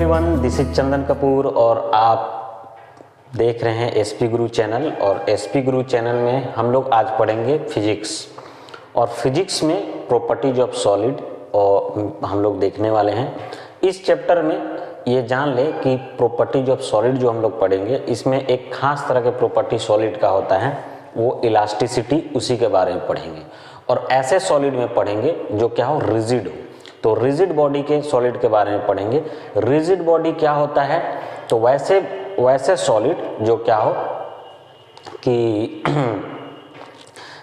Everyone, this is चंदन कपूर और आप देख रहे हैं एसपी गुरु चैनल। और एसपी गुरु चैनल में हम लोग आज पढ़ेंगे फिजिक्स, और फिजिक्स में प्रॉपर्टीज ऑफ सॉलिड और हम लोग देखने वाले हैं। इस चैप्टर में ये जान ले कि प्रॉपर्टीज ऑफ सॉलिड जो हम लोग पढ़ेंगे, इसमें एक खास तरह के प्रॉपर्टी सॉलिड का होता है, वो इलास्टिसिटी, उसी के बारे में पढ़ेंगे। और ऐसे सॉलिड में पढ़ेंगे जो क्या हो, रिजिड हो। तो रिजिड बॉडी के सॉलिड के बारे में पढ़ेंगे। रिजिड बॉडी क्या होता है, तो वैसे सॉलिड जो क्या हो कि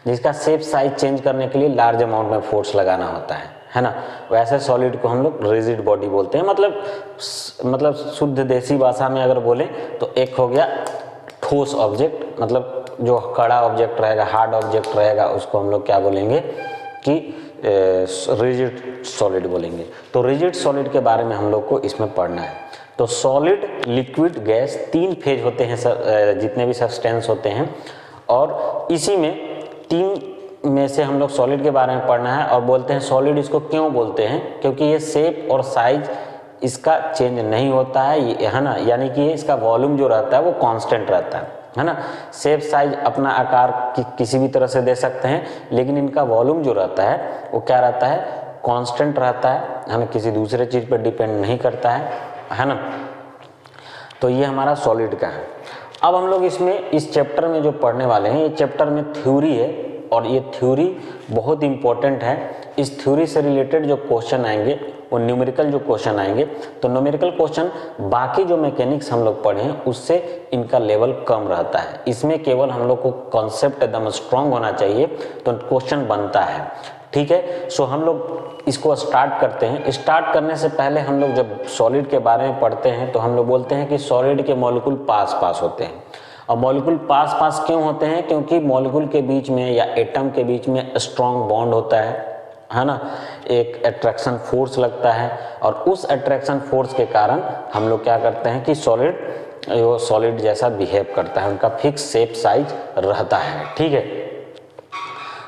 जिसका शेप साइज चेंज करने के लिए लार्ज अमाउंट में फोर्स लगाना होता है ना, वैसे सॉलिड को हम लोग रिजिड बॉडी बोलते हैं। मतलब शुद्ध देसी भाषा में अगर बोलें तो एक हो गया ठोस ऑब्जेक्ट, मतलब जो कड़ा ऑब्जेक्ट रहेगा, हार्ड ऑब्जेक्ट रहेगा, उसको हम लोग क्या बोलेंगे कि रिजिड सॉलिड बोलेंगे। तो रिजिड सॉलिड के बारे में हम लोग को इसमें पढ़ना है। तो सॉलिड, लिक्विड, गैस, 3 फेज होते हैं जितने भी सब्सटेंस होते हैं, और इसी में 3 में से हम लोग सॉलिड के बारे में पढ़ना है। और बोलते हैं सॉलिड इसको क्यों बोलते हैं, क्योंकि ये शेप और साइज इसका चेंज नहीं होता है ना, यानी कि इसका वॉल्यूम जो रहता है वो कांस्टेंट रहता है ना। शेप साइज अपना आकार किसी भी तरह से दे सकते हैं, लेकिन इनका वॉल्यूम जो रहता है वो क्या रहता है, कांस्टेंट रहता है ना, किसी दूसरे चीज़ पर डिपेंड नहीं करता है ना। तो ये हमारा सॉलिड का है। अब हम लोग इसमें इस चैप्टर में जो पढ़ने वाले हैं, ये चैप्टर में थ्योरी है, और ये थ्योरी बहुत इंपॉर्टेंट है। इस थ्योरी से रिलेटेड जो क्वेश्चन आएंगे वो न्यूमेरिकल जो क्वेश्चन आएंगे, तो न्यूमेरिकल क्वेश्चन बाकी जो मैकेनिक्स हम लोग पढ़े हैं उससे इनका लेवल कम रहता है। इसमें केवल हम लोग को कॉन्सेप्ट एकदम स्ट्रांग होना चाहिए तो क्वेश्चन बनता है, ठीक है। सो हम लोग इसको स्टार्ट करते हैं। स्टार्ट करने से पहले हम लोग जब सॉलिड के बारे में पढ़ते हैं तो हम लोग बोलते हैं कि सॉलिड के मॉलिक्यूल पास पास होते हैं। और मॉलिक्यूल पास पास क्यों होते हैं, क्योंकि मॉलिक्यूल के बीच में या एटम के बीच में स्ट्रॉन्ग बॉन्ड होता है ना, एक अट्रैक्शन फोर्स लगता है, और उस अट्रैक्शन फोर्स के कारण हम लोग क्या करते हैं कि सॉलिड जैसा बिहेव करता है, उनका फिक्स शेप साइज रहता है, ठीक है।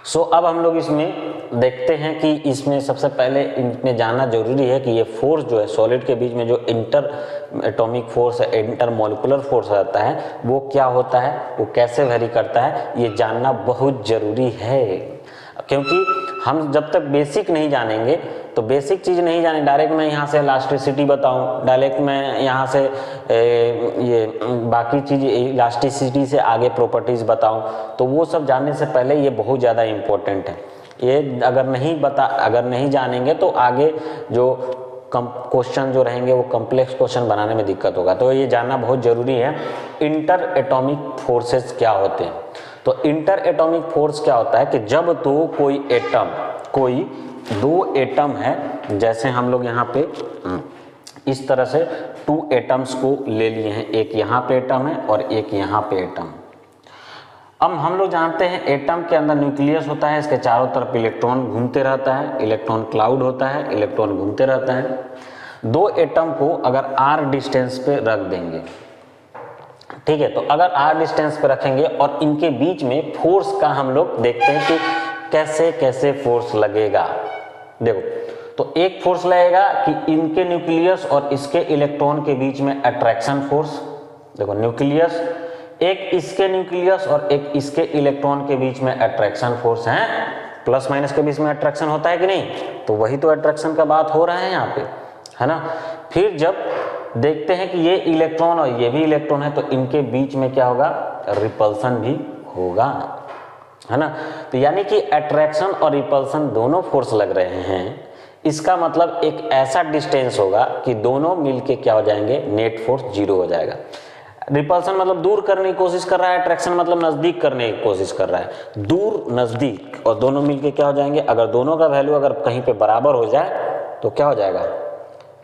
सो अब हम लोग इसमें देखते हैं कि इसमें सबसे पहले इनमें जानना जरूरी है कि ये फोर्स जो है सॉलिड के बीच में, जो इंटर एटॉमिक फोर्स है, इंटर मॉलिकुलर फोर्स रहता है, वो क्या होता है, वो कैसे वेरी करता है, ये जानना बहुत जरूरी है। क्योंकि हम जब तक बेसिक नहीं जानेंगे, तो बेसिक चीज़ नहीं जाने, डायरेक्ट मैं यहाँ से इलास्टिसिटी बताऊँ, डायरेक्ट मैं यहाँ से ये बाकी चीज़ इलास्टिसिटी से आगे प्रॉपर्टीज़ बताऊँ, तो वो सब जानने से पहले ये बहुत ज़्यादा इम्पोर्टेंट है। ये अगर नहीं जानेंगे तो आगे जो क्वेश्चन जो रहेंगे वो कॉम्प्लेक्स क्वेश्चन बनाने में दिक्कत होगा। तो ये जानना बहुत ज़रूरी है। इंटर एटॉमिक फोर्सेस क्या होते हैं, तो इंटर एटॉमिक फोर्स क्या होता है कि जब तो कोई 2 एटम है, जैसे हम लोग यहाँ पे इस तरह से 2 एटम्स को ले लिए हैं, एक यहाँ पे एटम है और एक यहाँ पे एटम। अब हम लोग जानते हैं एटम के अंदर न्यूक्लियस होता है, इसके चारों तरफ इलेक्ट्रॉन घूमते रहता है, इलेक्ट्रॉन क्लाउड होता है, इलेक्ट्रॉन घूमते रहता है। 2 एटम को अगर r डिस्टेंस पे रख देंगे, ठीक है, तो अगर r डिस्टेंस पे रखेंगे और इनके बीच में फोर्स का हम लोग देखते हैं कि कैसे कैसे फोर्स लगेगा। देखो, तो एक फोर्स लगेगा कि इनके न्यूक्लियस और इसके इलेक्ट्रॉन के बीच में अट्रैक्शन फोर्स। देखो, न्यूक्लियस, एक इसके न्यूक्लियस और एक इसके इलेक्ट्रॉन के बीच में अट्रैक्शन फोर्स है, प्लस माइनस के बीच में अट्रैक्शन होता है कि नहीं, तो वही तो अट्रैक्शन का बात हो रहा है यहाँ पे, है ना। फिर जब देखते हैं कि ये इलेक्ट्रॉन और ये भी इलेक्ट्रॉन है, तो इनके बीच में क्या होगा, रिपल्सन भी होगा, है ना। तो यानी कि अट्रैक्शन और रिपल्सन दोनों फोर्स लग रहे हैं। इसका मतलब एक ऐसा डिस्टेंस होगा कि दोनों मिलके क्या हो जाएंगे, नेट फोर्स 0 हो जाएगा। रिपल्सन मतलब दूर करने की कोशिश कर रहा है, अट्रैक्शन मतलब नजदीक करने की कोशिश कर रहा है, दूर नजदीक, और दोनों मिलके क्या हो जाएंगे, अगर दोनों का वैल्यू अगर कहीं पे बराबर हो जाए तो क्या हो जाएगा,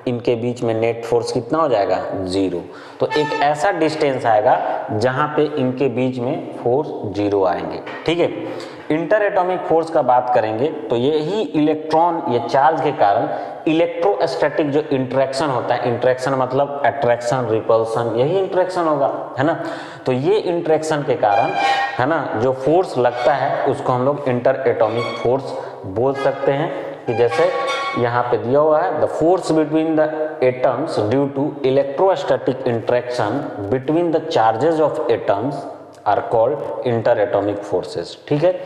इनके बीच में नेट फोर्स कितना हो जाएगा, 0। तो एक ऐसा डिस्टेंस आएगा जहां पे इनके बीच में फोर्स 0 आएंगे, ठीक है। इंटर एटॉमिक फोर्स का बात करेंगे तो यही इलेक्ट्रॉन, ये चार्ज के कारण इलेक्ट्रोस्टैटिक जो इंटरेक्शन होता है, इंटरेक्शन मतलब अट्रैक्शन, रिपल्सन, यही इंटरेक्शन होगा, है ना। तो ये इंटरेक्शन के कारण, है ना, जो फोर्स लगता है उसको हम लोग इंटर एटॉमिक फोर्स बोल सकते हैं। कि जैसे यहाँ पे दिया हुआ है the force between the atoms due to electrostatic interaction between the charges of atoms are called interatomic forces. ठीक है,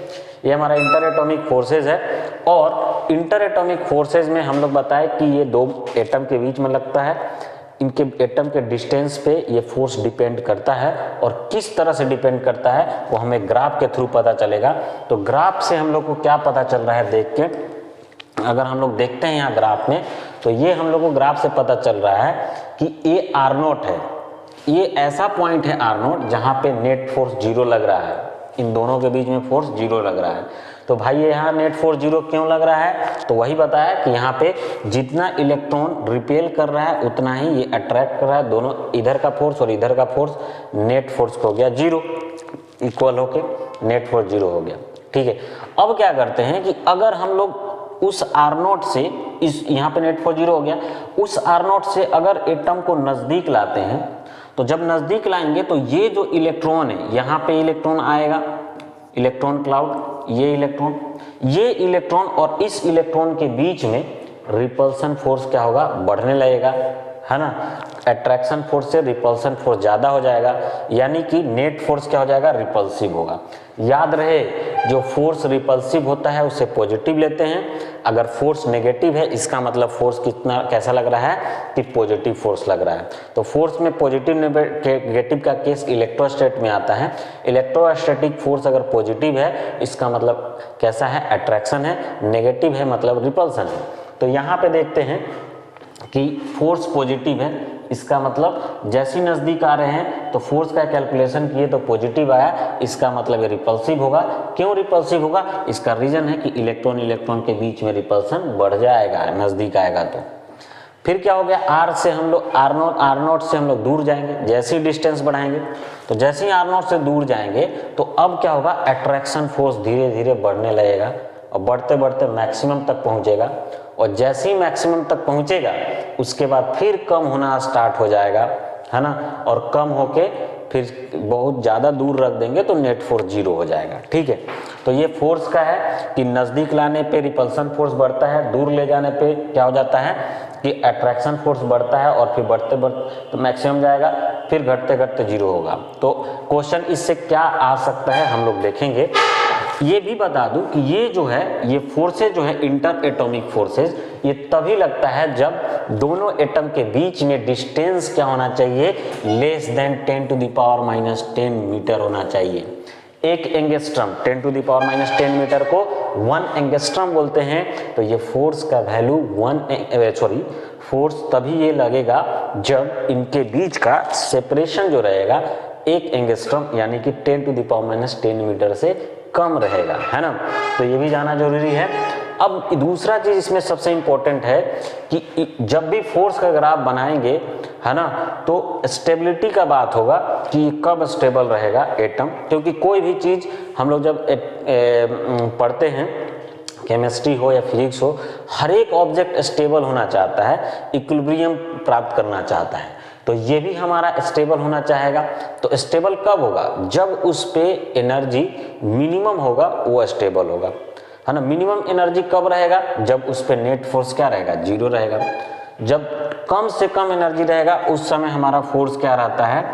ये हमारा इंटर एटॉमिक फोर्सेज है। और इंटर एटॉमिक फोर्सेज में हम लोग बताए कि ये दो एटम के बीच में लगता है, इनके एटम के डिस्टेंस पे ये फोर्स डिपेंड करता है, और किस तरह से डिपेंड करता है वो हमें ग्राफ के थ्रू पता चलेगा। तो ग्राफ से हम लोग को क्या पता चल रहा है देख के, अगर हम लोग देखते हैं यहाँ ग्राफ में, तो ये हम लोग को ग्राफ से पता चल रहा है कि ये आर नोट है, ये ऐसा पॉइंट है आर नोट जहाँ पे नेट फोर्स 0 लग रहा है, इन दोनों के बीच में फोर्स 0 लग रहा है। तो भाई ये यहाँ नेट फोर्स 0 क्यों लग रहा है, तो वही बताया कि यहाँ पे जितना इलेक्ट्रॉन रिपेल कर रहा है उतना ही ये अट्रैक्ट कर रहा है, दोनों इधर का फोर्स और इधर का फोर्स, नेट फोर्स हो गया 0, इक्वल होके नेट फोर्स 0 हो गया। ठीक है, अब क्या करते हैं कि अगर हम लोग उस आर नोट से, इस यहाँ पे नेट फोर्स 0 हो गया, उस आर नोट से अगर एटम को नजदीक लाते हैं, तो जब नजदीक लाएंगे तो ये जो इलेक्ट्रॉन है, यहाँ पे इलेक्ट्रॉन आएगा, इलेक्ट्रॉन क्लाउड, ये इलेक्ट्रॉन और इस इलेक्ट्रॉन के बीच में रिपल्सन फोर्स क्या होगा, बढ़ने लगेगा, है ना। अट्रैक्शन फोर्स से रिपल्सन फोर्स ज्यादा हो जाएगा, यानी कि नेट फोर्स क्या हो जाएगा, रिपल्सिव होगा। याद रहे, जो फोर्स रिपल्सिव होता है उसे पॉजिटिव लेते हैं, अगर फोर्स नेगेटिव है इसका मतलब फोर्स कितना कैसा लग रहा है कि पॉजिटिव फोर्स लग रहा है। तो फोर्स में पॉजिटिव नेगेटिव का केस इलेक्ट्रोस्टैट में आता है। इलेक्ट्रोस्टैटिक फोर्स अगर पॉजिटिव है इसका मतलब कैसा है, अट्रैक्शन है, नेगेटिव है मतलब रिपल्सन है। तो यहाँ पे देखते हैं कि फोर्स पॉजिटिव है, इसका मतलब जैसे ही नजदीक आ रहे हैं तो फोर्स का कैलकुलेशन किए तो पॉजिटिव आया, इसका मतलब ये रिपल्सिव होगा। क्यों रिपल्सिव होगा, इसका रीजन है कि इलेक्ट्रॉन इलेक्ट्रॉन के बीच में रिपल्सन बढ़ जाएगा, नजदीक आएगा। तो फिर क्या हो गया, आर से हम लोग आर नोट से हम लोग दूर जाएंगे, जैसे ही डिस्टेंस बढ़ाएंगे, तो जैसे ही आर नोट से दूर जाएंगे तो अब क्या होगा, अट्रैक्शन फोर्स धीरे धीरे बढ़ने लगेगा और बढ़ते बढ़ते मैक्सिमम तक पहुंचेगा, और जैसे ही मैक्सिमम तक पहुंचेगा उसके बाद फिर कम होना स्टार्ट हो जाएगा, है ना, और कम होके फिर बहुत ज़्यादा दूर रख देंगे तो नेट फोर्स 0 हो जाएगा। ठीक है, तो ये फोर्स का है कि नज़दीक लाने पे रिपल्सन फोर्स बढ़ता है, दूर ले जाने पे क्या हो जाता है कि अट्रैक्शन फोर्स बढ़ता है, और फिर बढ़ते बढ़ते तो मैक्सिमम जाएगा, फिर घटते घटते 0 होगा। तो क्वेश्चन इससे क्या आ सकता है हम लोग देखेंगे। ये भी बता दूं कि ये जो है, ये फोर्सेज जो है इंटर एटॉमिक फोर्सेज, ये तभी लगता है जब दोनों एटम के बीच में डिस्टेंस क्या होना चाहिए, लेस देन 10⁻⁻10 मीटर होना चाहिए। एक एंगस्ट्रम 10⁻⁻10 मीटर को 1 एंगस्ट्रम बोलते हैं। तो ये फोर्स का वैल्यू फोर्स तभी ये लगेगा जब इनके बीच का सेपरेशन जो रहेगा 1 एंगस्ट्रम यानी कि 10⁻10 मीटर से कम रहेगा, है ना। तो ये भी जाना जरूरी है। अब दूसरा चीज इसमें सबसे इंपॉर्टेंट है कि जब भी फोर्स का ग्राफ बनाएंगे, है ना, तो स्टेबिलिटी का बात होगा कि कब स्टेबल रहेगा एटम, क्योंकि कोई भी चीज हम लोग जब पढ़ते हैं, केमिस्ट्री हो या फिजिक्स हो, हर एक ऑब्जेक्ट स्टेबल होना चाहता है, इक्विलिब्रियम प्राप्त करना चाहता है। तो ये भी हमारा स्टेबल होना चाहेगा। तो स्टेबल कब होगा, जब उस पे एनर्जी मिनिमम होगा वो स्टेबल होगा, है ना। मिनिमम एनर्जी कब रहेगा, जब उस पे नेट फोर्स क्या रहेगा, 0 रहेगा। जब कम से कम एनर्जी रहेगा उस समय हमारा फोर्स क्या रहता है,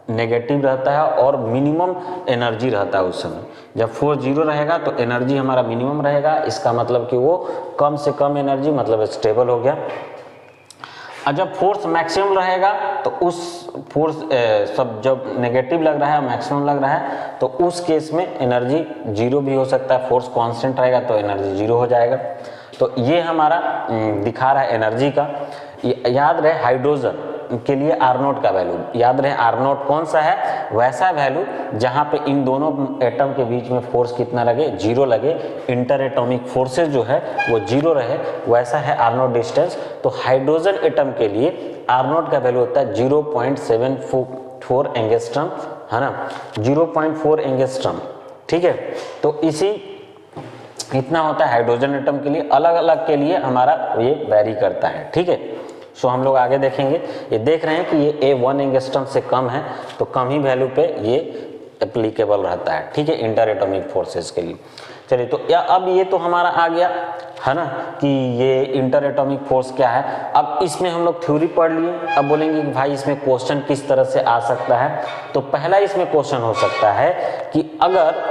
नेगेटिव रहता है, और मिनिमम एनर्जी रहता है उस समय। जब फोर्स 0 रहेगा तो एनर्जी हमारा मिनिमम रहेगा, इसका मतलब कि वो कम से कम एनर्जी मतलब स्टेबल हो गया। और जब फोर्स मैक्सिमम रहेगा तो उस फोर्स सब जब नेगेटिव लग रहा है मैक्सिमम लग रहा है तो उस केस में एनर्जी 0 भी हो सकता है, फोर्स कांस्टेंट रहेगा तो एनर्जी 0 हो जाएगा। तो ये हमारा दिखा रहा है एनर्जी का। याद रहे हाइड्रोजन के लिए R0 का वैल्यू, याद रहे R0 कौन सा है, वैसा वैल्यू जहां पे इन दोनों एटम के बीच में फोर्स कितना लगे, 0 लगे, इंटर एटॉमिक फोर्सेज जो है वो 0 रहे, वैसा है R0 डिस्टेंस। तो हाइड्रोजन एटम के लिए R0 का वैल्यू होता है 0.74 एंगस्ट्रम, है ना, 0.4 एंगस्ट्रम। ठीक है, तो इसी इतना होता है हाइड्रोजन एटम के लिए, अलग अलग के लिए हमारा ये वेरी करता है। ठीक है, सो हम लोग आगे देखेंगे। ये देख रहे हैं कि ये 1 एंगस्ट्रम से कम है तो कम ही वैल्यू पे ये एप्लीकेबल रहता है। ठीक है, इंटर एटॉमिक फोर्सेस के लिए। चलिए, तो या अब ये तो हमारा आ गया है ना कि ये इंटर एटॉमिक फोर्स क्या है। अब इसमें हम लोग थ्योरी पढ़ लिए, अब बोलेंगे कि भाई इसमें क्वेश्चन किस तरह से आ सकता है। तो पहला इसमें क्वेश्चन हो सकता है कि अगर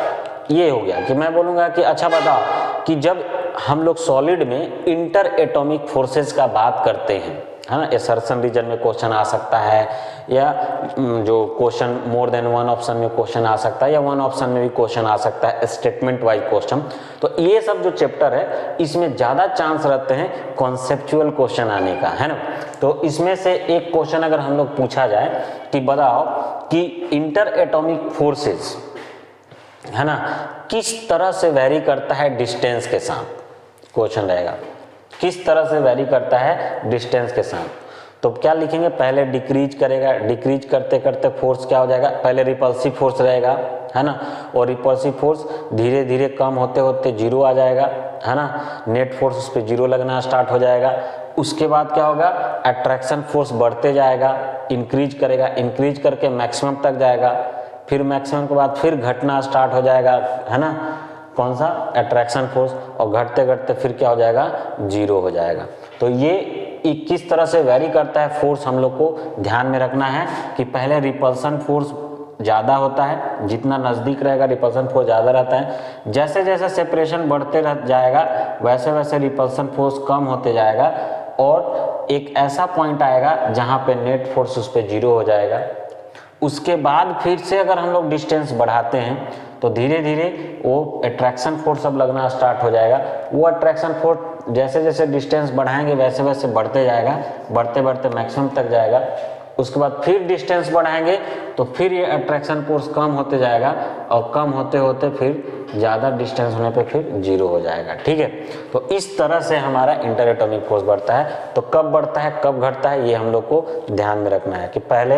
ये हो गया कि मैं बोलूँगा कि अच्छा बताओ कि जब हम लोग सॉलिड में इंटर एटॉमिक फोर्सेस का बात करते हैं, है ना, एसर्शन रीजन में क्वेश्चन आ सकता है, या जो question more than one option में क्वेश्चन आ सकता है, या वन ऑप्शन में भी क्वेश्चन आ सकता है, स्टेटमेंट वाइज क्वेश्चन। तो ये सब जो चैप्टर है इसमें ज़्यादा चांस रहते हैं कॉन्सेप्चुअल क्वेश्चन आने का, है ना। तो इसमें से एक क्वेश्चन अगर हम लोग पूछा जाए कि बताओ कि इंटर एटॉमिक फोर्सेस, है ना, किस तरह से वेरी करता है डिस्टेंस के साथ, क्वेश्चन रहेगा किस तरह से वेरी करता है डिस्टेंस के साथ। तो क्या लिखेंगे, पहले डिक्रीज करेगा, डिक्रीज करते करते फोर्स क्या हो जाएगा, पहले रिपल्सिव फोर्स रहेगा, है ना, और रिपल्सिव फोर्स धीरे धीरे कम होते होते जीरो आ जाएगा, है ना, नेट फोर्स उस पर जीरो लगना स्टार्ट हो जाएगा। उसके बाद क्या होगा, अट्रैक्शन फोर्स बढ़ते जाएगा, इंक्रीज करेगा, इंक्रीज करके मैक्सिमम तक जाएगा, फिर मैक्सिमम के बाद फिर घटना स्टार्ट हो जाएगा, है ना, कौन सा, अट्रैक्शन फोर्स, और घटते घटते फिर क्या हो जाएगा, जीरो हो जाएगा। तो ये किस तरह से वेरी करता है फोर्स हम लोग को ध्यान में रखना है कि पहले रिपल्सन फोर्स ज़्यादा होता है, जितना नज़दीक रहेगा रिपल्सन फोर्स ज़्यादा रहता है, जैसे जैसे सेपरेशन बढ़ते रह जाएगा वैसे वैसे रिपल्सन फोर्स कम होते जाएगा, और एक ऐसा पॉइंट आएगा जहाँ पे नेट फोर्स उस पर जीरो हो जाएगा। उसके बाद फिर से अगर हम लोग डिस्टेंस बढ़ाते हैं तो धीरे धीरे वो अट्रैक्शन फोर्स अब लगना स्टार्ट हो जाएगा। वो अट्रैक्शन फोर्स जैसे जैसे डिस्टेंस बढ़ाएंगे वैसे वैसे बढ़ते जाएगा, बढ़ते बढ़ते मैक्सिमम तक जाएगा। उसके बाद फिर डिस्टेंस बढ़ाएंगे तो फिर ये अट्रैक्शन फोर्स कम होते जाएगा, और कम होते होते फिर ज़्यादा डिस्टेंस होने पे फिर जीरो हो जाएगा। ठीक है, तो इस तरह से हमारा इंटर एटॉमिक फोर्स बढ़ता है। तो कब बढ़ता है कब घटता है ये हम लोग को ध्यान में रखना है कि पहले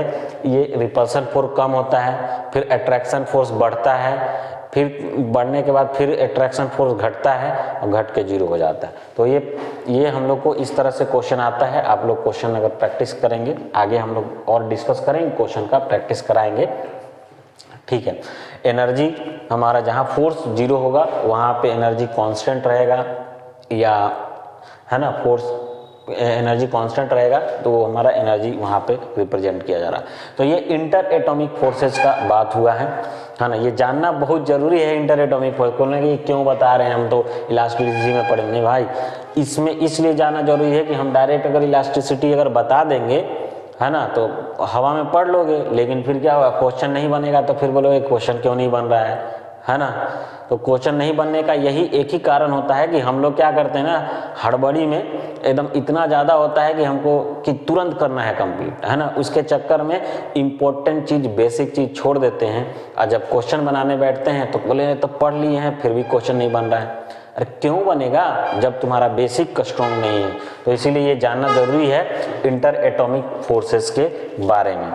ये रिपल्सन फोर्स कम होता है, फिर अट्रैक्शन फोर्स बढ़ता है, फिर बढ़ने के बाद फिर अट्रैक्शन फोर्स घटता है और घट के जीरो हो जाता है। तो ये हम लोग को इस तरह से क्वेश्चन आता है। आप लोग क्वेश्चन अगर प्रैक्टिस करेंगे, आगे हम लोग और डिस्कस करेंगे, क्वेश्चन का प्रैक्टिस कराएंगे। ठीक है, एनर्जी हमारा जहाँ फोर्स जीरो होगा वहाँ पे एनर्जी कांस्टेंट रहेगा, या है ना, फोर्स एनर्जी कांस्टेंट रहेगा तो हमारा एनर्जी वहाँ पे रिप्रेजेंट किया जा रहा है। तो ये इंटर एटॉमिक फोर्सेस का बात हुआ है ना। ये जानना बहुत जरूरी है इंटर एटॉमिक फोर्स को, कि क्यों बता रहे हैं, हम तो इलास्टिसिटी में पढ़ेंगे भाई। इसमें इसलिए जानना जरूरी है कि हम डायरेक्ट अगर इलास्टिसिटी अगर बता देंगे, है ना, तो हवा में पढ़ लोगे, लेकिन फिर क्या होगा, क्वेश्चन नहीं बनेगा तो फिर बोलोगे क्वेश्चन क्यों नहीं बन रहा है ना। तो क्वेश्चन नहीं बनने का यही एक ही कारण होता है कि हम लोग क्या करते हैं ना, हड़बड़ी में एकदम इतना ज़्यादा होता है कि हमको कि तुरंत करना है कंप्लीट, है ना। उसके चक्कर में इम्पोर्टेंट चीज़, बेसिक चीज़ छोड़ देते हैं, और जब क्वेश्चन बनाने बैठते हैं तो बोले तो पढ़ लिए हैं फिर भी क्वेश्चन नहीं बन रहा है। अरे क्यों बनेगा जब तुम्हारा बेसिक स्ट्रॉन्ग नहीं है। तो इसीलिए ये जानना जरूरी है इंटर एटॉमिक फोर्सेस के बारे में।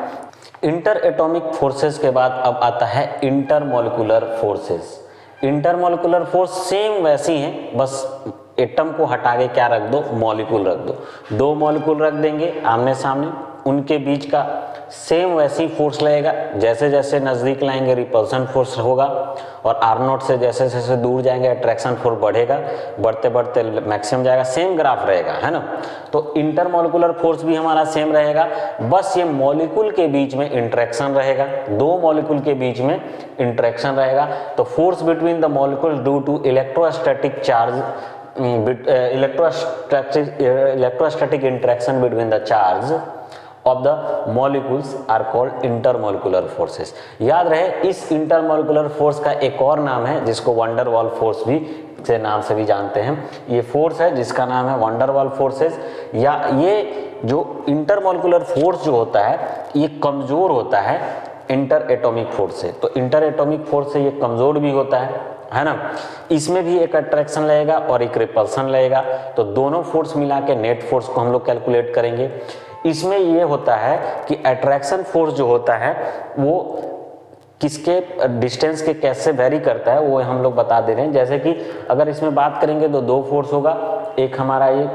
इंटर एटॉमिक फोर्सेस के बाद अब आता है inter molecular forces. Inter molecular force same वैसी हैं, बस एटम को हटा के क्या रख दो, मॉलिक्यूल रख दो। दो मॉलिक्यूल रख देंगे आमने सामने, उनके बीच का सेम वैसी फोर्स लगेगा। जैसे जैसे नज़दीक लाएंगे रिपल्सन फोर्स होगा, और R0 से जैसे जैसे दूर जाएंगे अट्रैक्शन फोर्स बढ़ेगा, बढ़ते बढ़ते मैक्सिमम जाएगा। सेम ग्राफ रहेगा, है ना। तो इंटर मॉलिक्यूलर फोर्स भी हमारा सेम रहेगा, बस ये मॉलिक्यूल के बीच में इंटरेक्शन रहेगा, दो मॉलिक्यूल के बीच में इंटरेक्शन रहेगा। तो force between the molecule due to electrostatic charge, electrostatic interaction between the charge of the molecules are called intermolecular forces। याद रहे, इस इंटरमोलिकुलर फोर्स का एक और नाम है जिसको वंडर वॉल फोर्स भी से नाम से भी जानते हैं। ये फोर्स है जिसका नाम है वंडर वॉल फोर्सेस। या ये जो इंटरमोलिकुलर फोर्स जो होता है ये कमजोर होता है इंटर एटॉमिक फोर्स से। तो इंटर एटॉमिक फोर्स से ये कमजोर भी होता है ना। इसमें भी एक अट्रैक्शन लगेगा और एक रिपल्सन लगेगा, तो दोनों फोर्स मिला के नेट फोर्स को हम लोग कैलकुलेट करेंगे। इसमें ये होता है कि अट्रैक्शन फोर्स जो होता है वो किसके डिस्टेंस के कैसे वेरी करता है वो हम लोग बता दे रहे हैं। जैसे कि अगर इसमें बात करेंगे तो दो फोर्स होगा, एक हमारा ये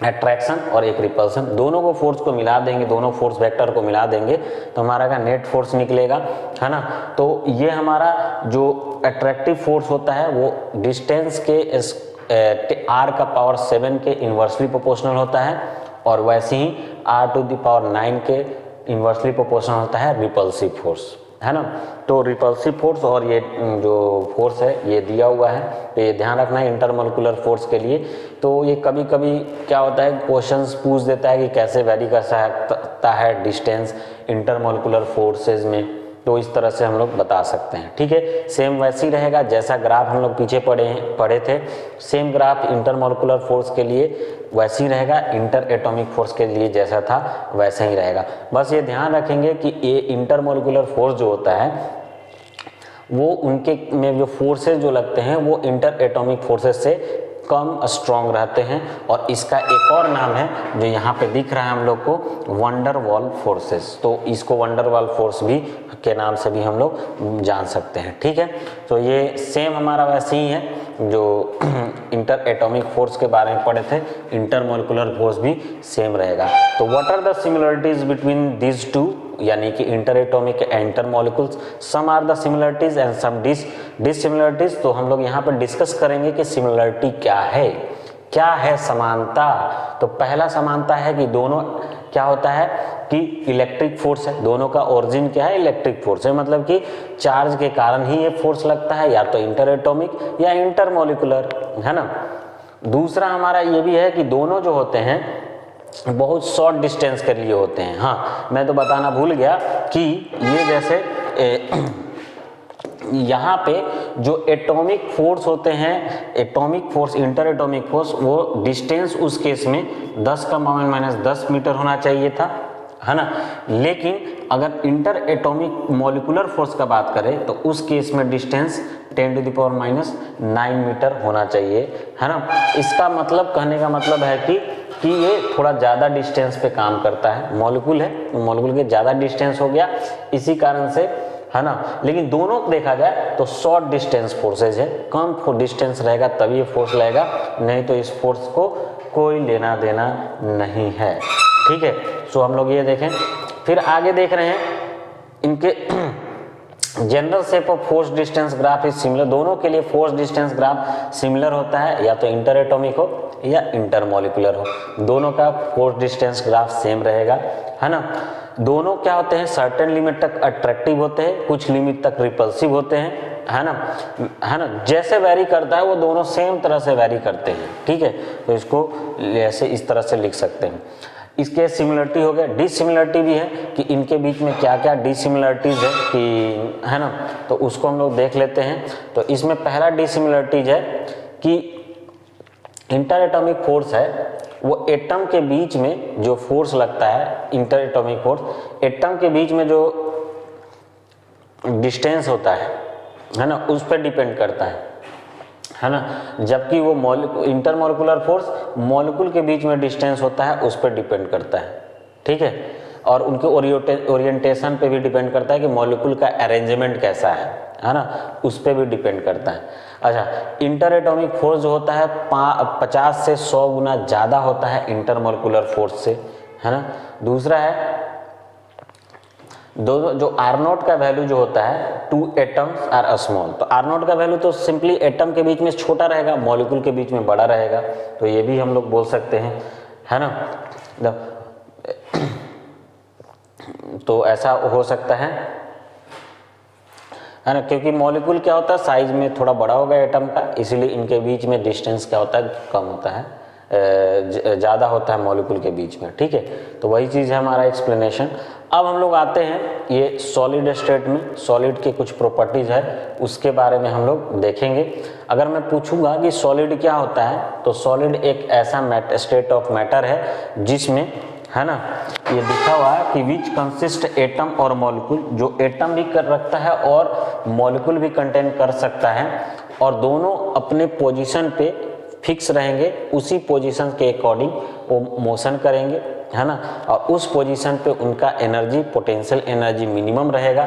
अट्रैक्शन और एक रिपल्सन। दोनों को फोर्स को मिला देंगे, दोनों फोर्स वेक्टर को मिला देंगे तो हमारा का नेट फोर्स निकलेगा, है ना। तो ये हमारा जो अट्रैक्टिव फोर्स होता है वो डिस्टेंस के r का पावर 7 के इन्वर्सली प्रोपोर्शनल होता है, और वैसे ही r टू द पावर 9 के इन्वर्सली प्रोपोर्शनल होता है रिपल्सिव फोर्स, है ना। तो रिपल्सिव फोर्स और ये जो फोर्स है ये दिया हुआ है, तो ये ध्यान रखना है इंटरमोलिकुलर फोर्स के लिए। तो ये कभी कभी क्या होता है, क्वेश्चंस पूछ देता है कि कैसे वेरी कर सकता है डिस्टेंस इंटरमोलिकुलर फोर्सेज में, तो इस तरह से हम लोग बता सकते हैं, ठीक है। सेम वैसे ही रहेगा जैसा ग्राफ हम लोग पीछे पढ़े थे, सेम ग्राफ इंटरमोलिकुलर फोर्स के लिए वैसे ही रहेगा, इंटर एटॉमिक फोर्स के लिए जैसा था वैसा ही रहेगा। बस ये ध्यान रखेंगे कि ये इंटरमोलिकुलर फोर्स जो होता है वो उनके में जो फोर्सेस जो लगते हैं वो इंटर एटॉमिक फोर्सेस से कम स्ट्रॉन्ग रहते हैं, और इसका एक और नाम है जो यहाँ पे दिख रहा है हम लोग को, वंडर वॉल फोर्सेस। तो इसको वंडर वॉल फोर्स भी के नाम से भी हम लोग जान सकते हैं, ठीक है। तो ये सेम हमारा वैसे ही है जो इंटर एटॉमिक फोर्स के बारे में पढ़े थे, इंटरमोलिकुलर फोर्स भी सेम रहेगा। तो what are the similarities between these two, यानी कि inter atomic and inter molecules, some are the similarities and some dissimilarities. तो हम लोग यहाँ पर डिस्कस करेंगे कि सिमिलरिटी क्या है समानता। तो पहला समानता है कि दोनों क्या होता है कि इलेक्ट्रिक फोर्स है, दोनों का ओरिजिन क्या है, इलेक्ट्रिक फोर्स है, मतलब कि चार्ज के कारण ही ये फोर्स लगता है, या तो इंटर एटॉमिक या इंटर मॉलिक्यूलर, है ना। दूसरा हमारा ये भी है कि दोनों जो होते हैं बहुत शॉर्ट डिस्टेंस के लिए होते हैं। हाँ, मैं तो बताना भूल गया कि ये जैसे यहाँ पे जो एटॉमिक फोर्स होते हैं, atomic force, inter atomic force, वो डिस्टेंस उस केस में 10⁻⁻10 मीटर होना चाहिए था, है ना। लेकिन अगर इंटर एटॉमिक मॉलिकुलर फोर्स का बात करें तो उस केस में डिस्टेंस 10⁻⁹ मीटर होना चाहिए, है ना। इसका मतलब, कहने का मतलब है कि ये थोड़ा ज़्यादा डिस्टेंस पे काम करता है, मॉलिक्यूल है, मॉलिक्यूल के ज़्यादा डिस्टेंस हो गया इसी कारण से, है ना। लेकिन दोनों देखा जाए तो शॉर्ट डिस्टेंस फोर्सेज है, कम डिस्टेंस रहेगा तभी ये फोर्स लगेगा, नहीं तो इस फोर्स को कोई लेना देना नहीं है, ठीक है। सो हम लोग ये देखें, फिर आगे देख रहे हैं इनके general shape of force distance graph is similar. दोनों के लिए फोर्स डिस्टेंस ग्राफ सिमिलर होता है, या तो इंटर एटॉमिक हो या इंटर मॉलिक्यूलर हो, दोनों का फोर्स डिस्टेंस ग्राफ सेम रहेगा, है ना। दोनों क्या होते हैं, सर्टेन लिमिट तक अट्रैक्टिव होते हैं, कुछ लिमिट तक रिपल्सिव होते हैं, है ना। जैसे वैरी करता है वो दोनों सेम तरह से वैरी करते हैं, ठीक है। तो इसको ऐसे इस तरह से लिख सकते हैं। इसके सिमिलरिटी हो गया, डिसिमिलरिटी भी है कि इनके बीच में क्या क्या डिसिमिलरिटीज है कि, है ना। तो उसको हम लोग देख लेते हैं। तो इसमें पहला डिसिमिलरिटीज है कि इंटर एटॉमिक फोर्स है वो एटम के बीच में जो फोर्स लगता है, इंटर एटॉमिक फोर्स, एटम के बीच में जो डिस्टेंस होता है ना, उस पर डिपेंड करता है ना। जबकि वो इंटर मॉलिक्यूलर फोर्स मॉलिक्यूल के बीच में डिस्टेंस होता है उस पर डिपेंड करता है, ठीक है। और उनके ओरिएंटेशन पे भी डिपेंड करता है कि मॉलिक्यूल का अरेंजमेंट कैसा है ना, उस पर भी डिपेंड करता है। अच्छा, इंटर एटॉमिक फोर्स जो होता है 50 से 100 गुना ज़्यादा होता है इंटर मॉलिक्यूलर फोर्स से, है ना। दूसरा है दोनों जो R0 का वैल्यू जो होता है, 2 एटम्स आर स्मॉल। तो R0 का वैल्यू तो सिंपली एटम के बीच में छोटा रहेगा, मॉलिक्यूल के बीच में बड़ा रहेगा, तो ये भी हम लोग बोल सकते हैं, है ना। तो ऐसा हो सकता है ना, क्योंकि मॉलिक्यूल क्या होता है साइज में थोड़ा बड़ा होगा एटम का, इसलिए इनके बीच में डिस्टेंस क्या होता है, कम होता है, ज़्यादा होता है मॉलिक्यूल के बीच में, ठीक है। तो वही चीज़ है हमारा एक्सप्लेनेशन। अब हम लोग आते हैं ये सॉलिड स्टेट में, सॉलिड के कुछ प्रॉपर्टीज़ है उसके बारे में हम लोग देखेंगे। अगर मैं पूछूंगा कि सॉलिड क्या होता है, तो सॉलिड एक ऐसा स्टेट ऑफ मैटर है जिसमें, है ना, ये दिखा हुआ है कि विच कंसिस्ट एटम और मॉलिक्यूल, जो एटम भी कर रखता है और मॉलिक्यूल भी कंटेन कर सकता है, और दोनों अपने पोजीशन पे फिक्स रहेंगे, उसी पोजीशन के अकॉर्डिंग वो मोशन करेंगे, है ना। और उस पोजीशन पे उनका एनर्जी, पोटेंशियल एनर्जी मिनिमम रहेगा,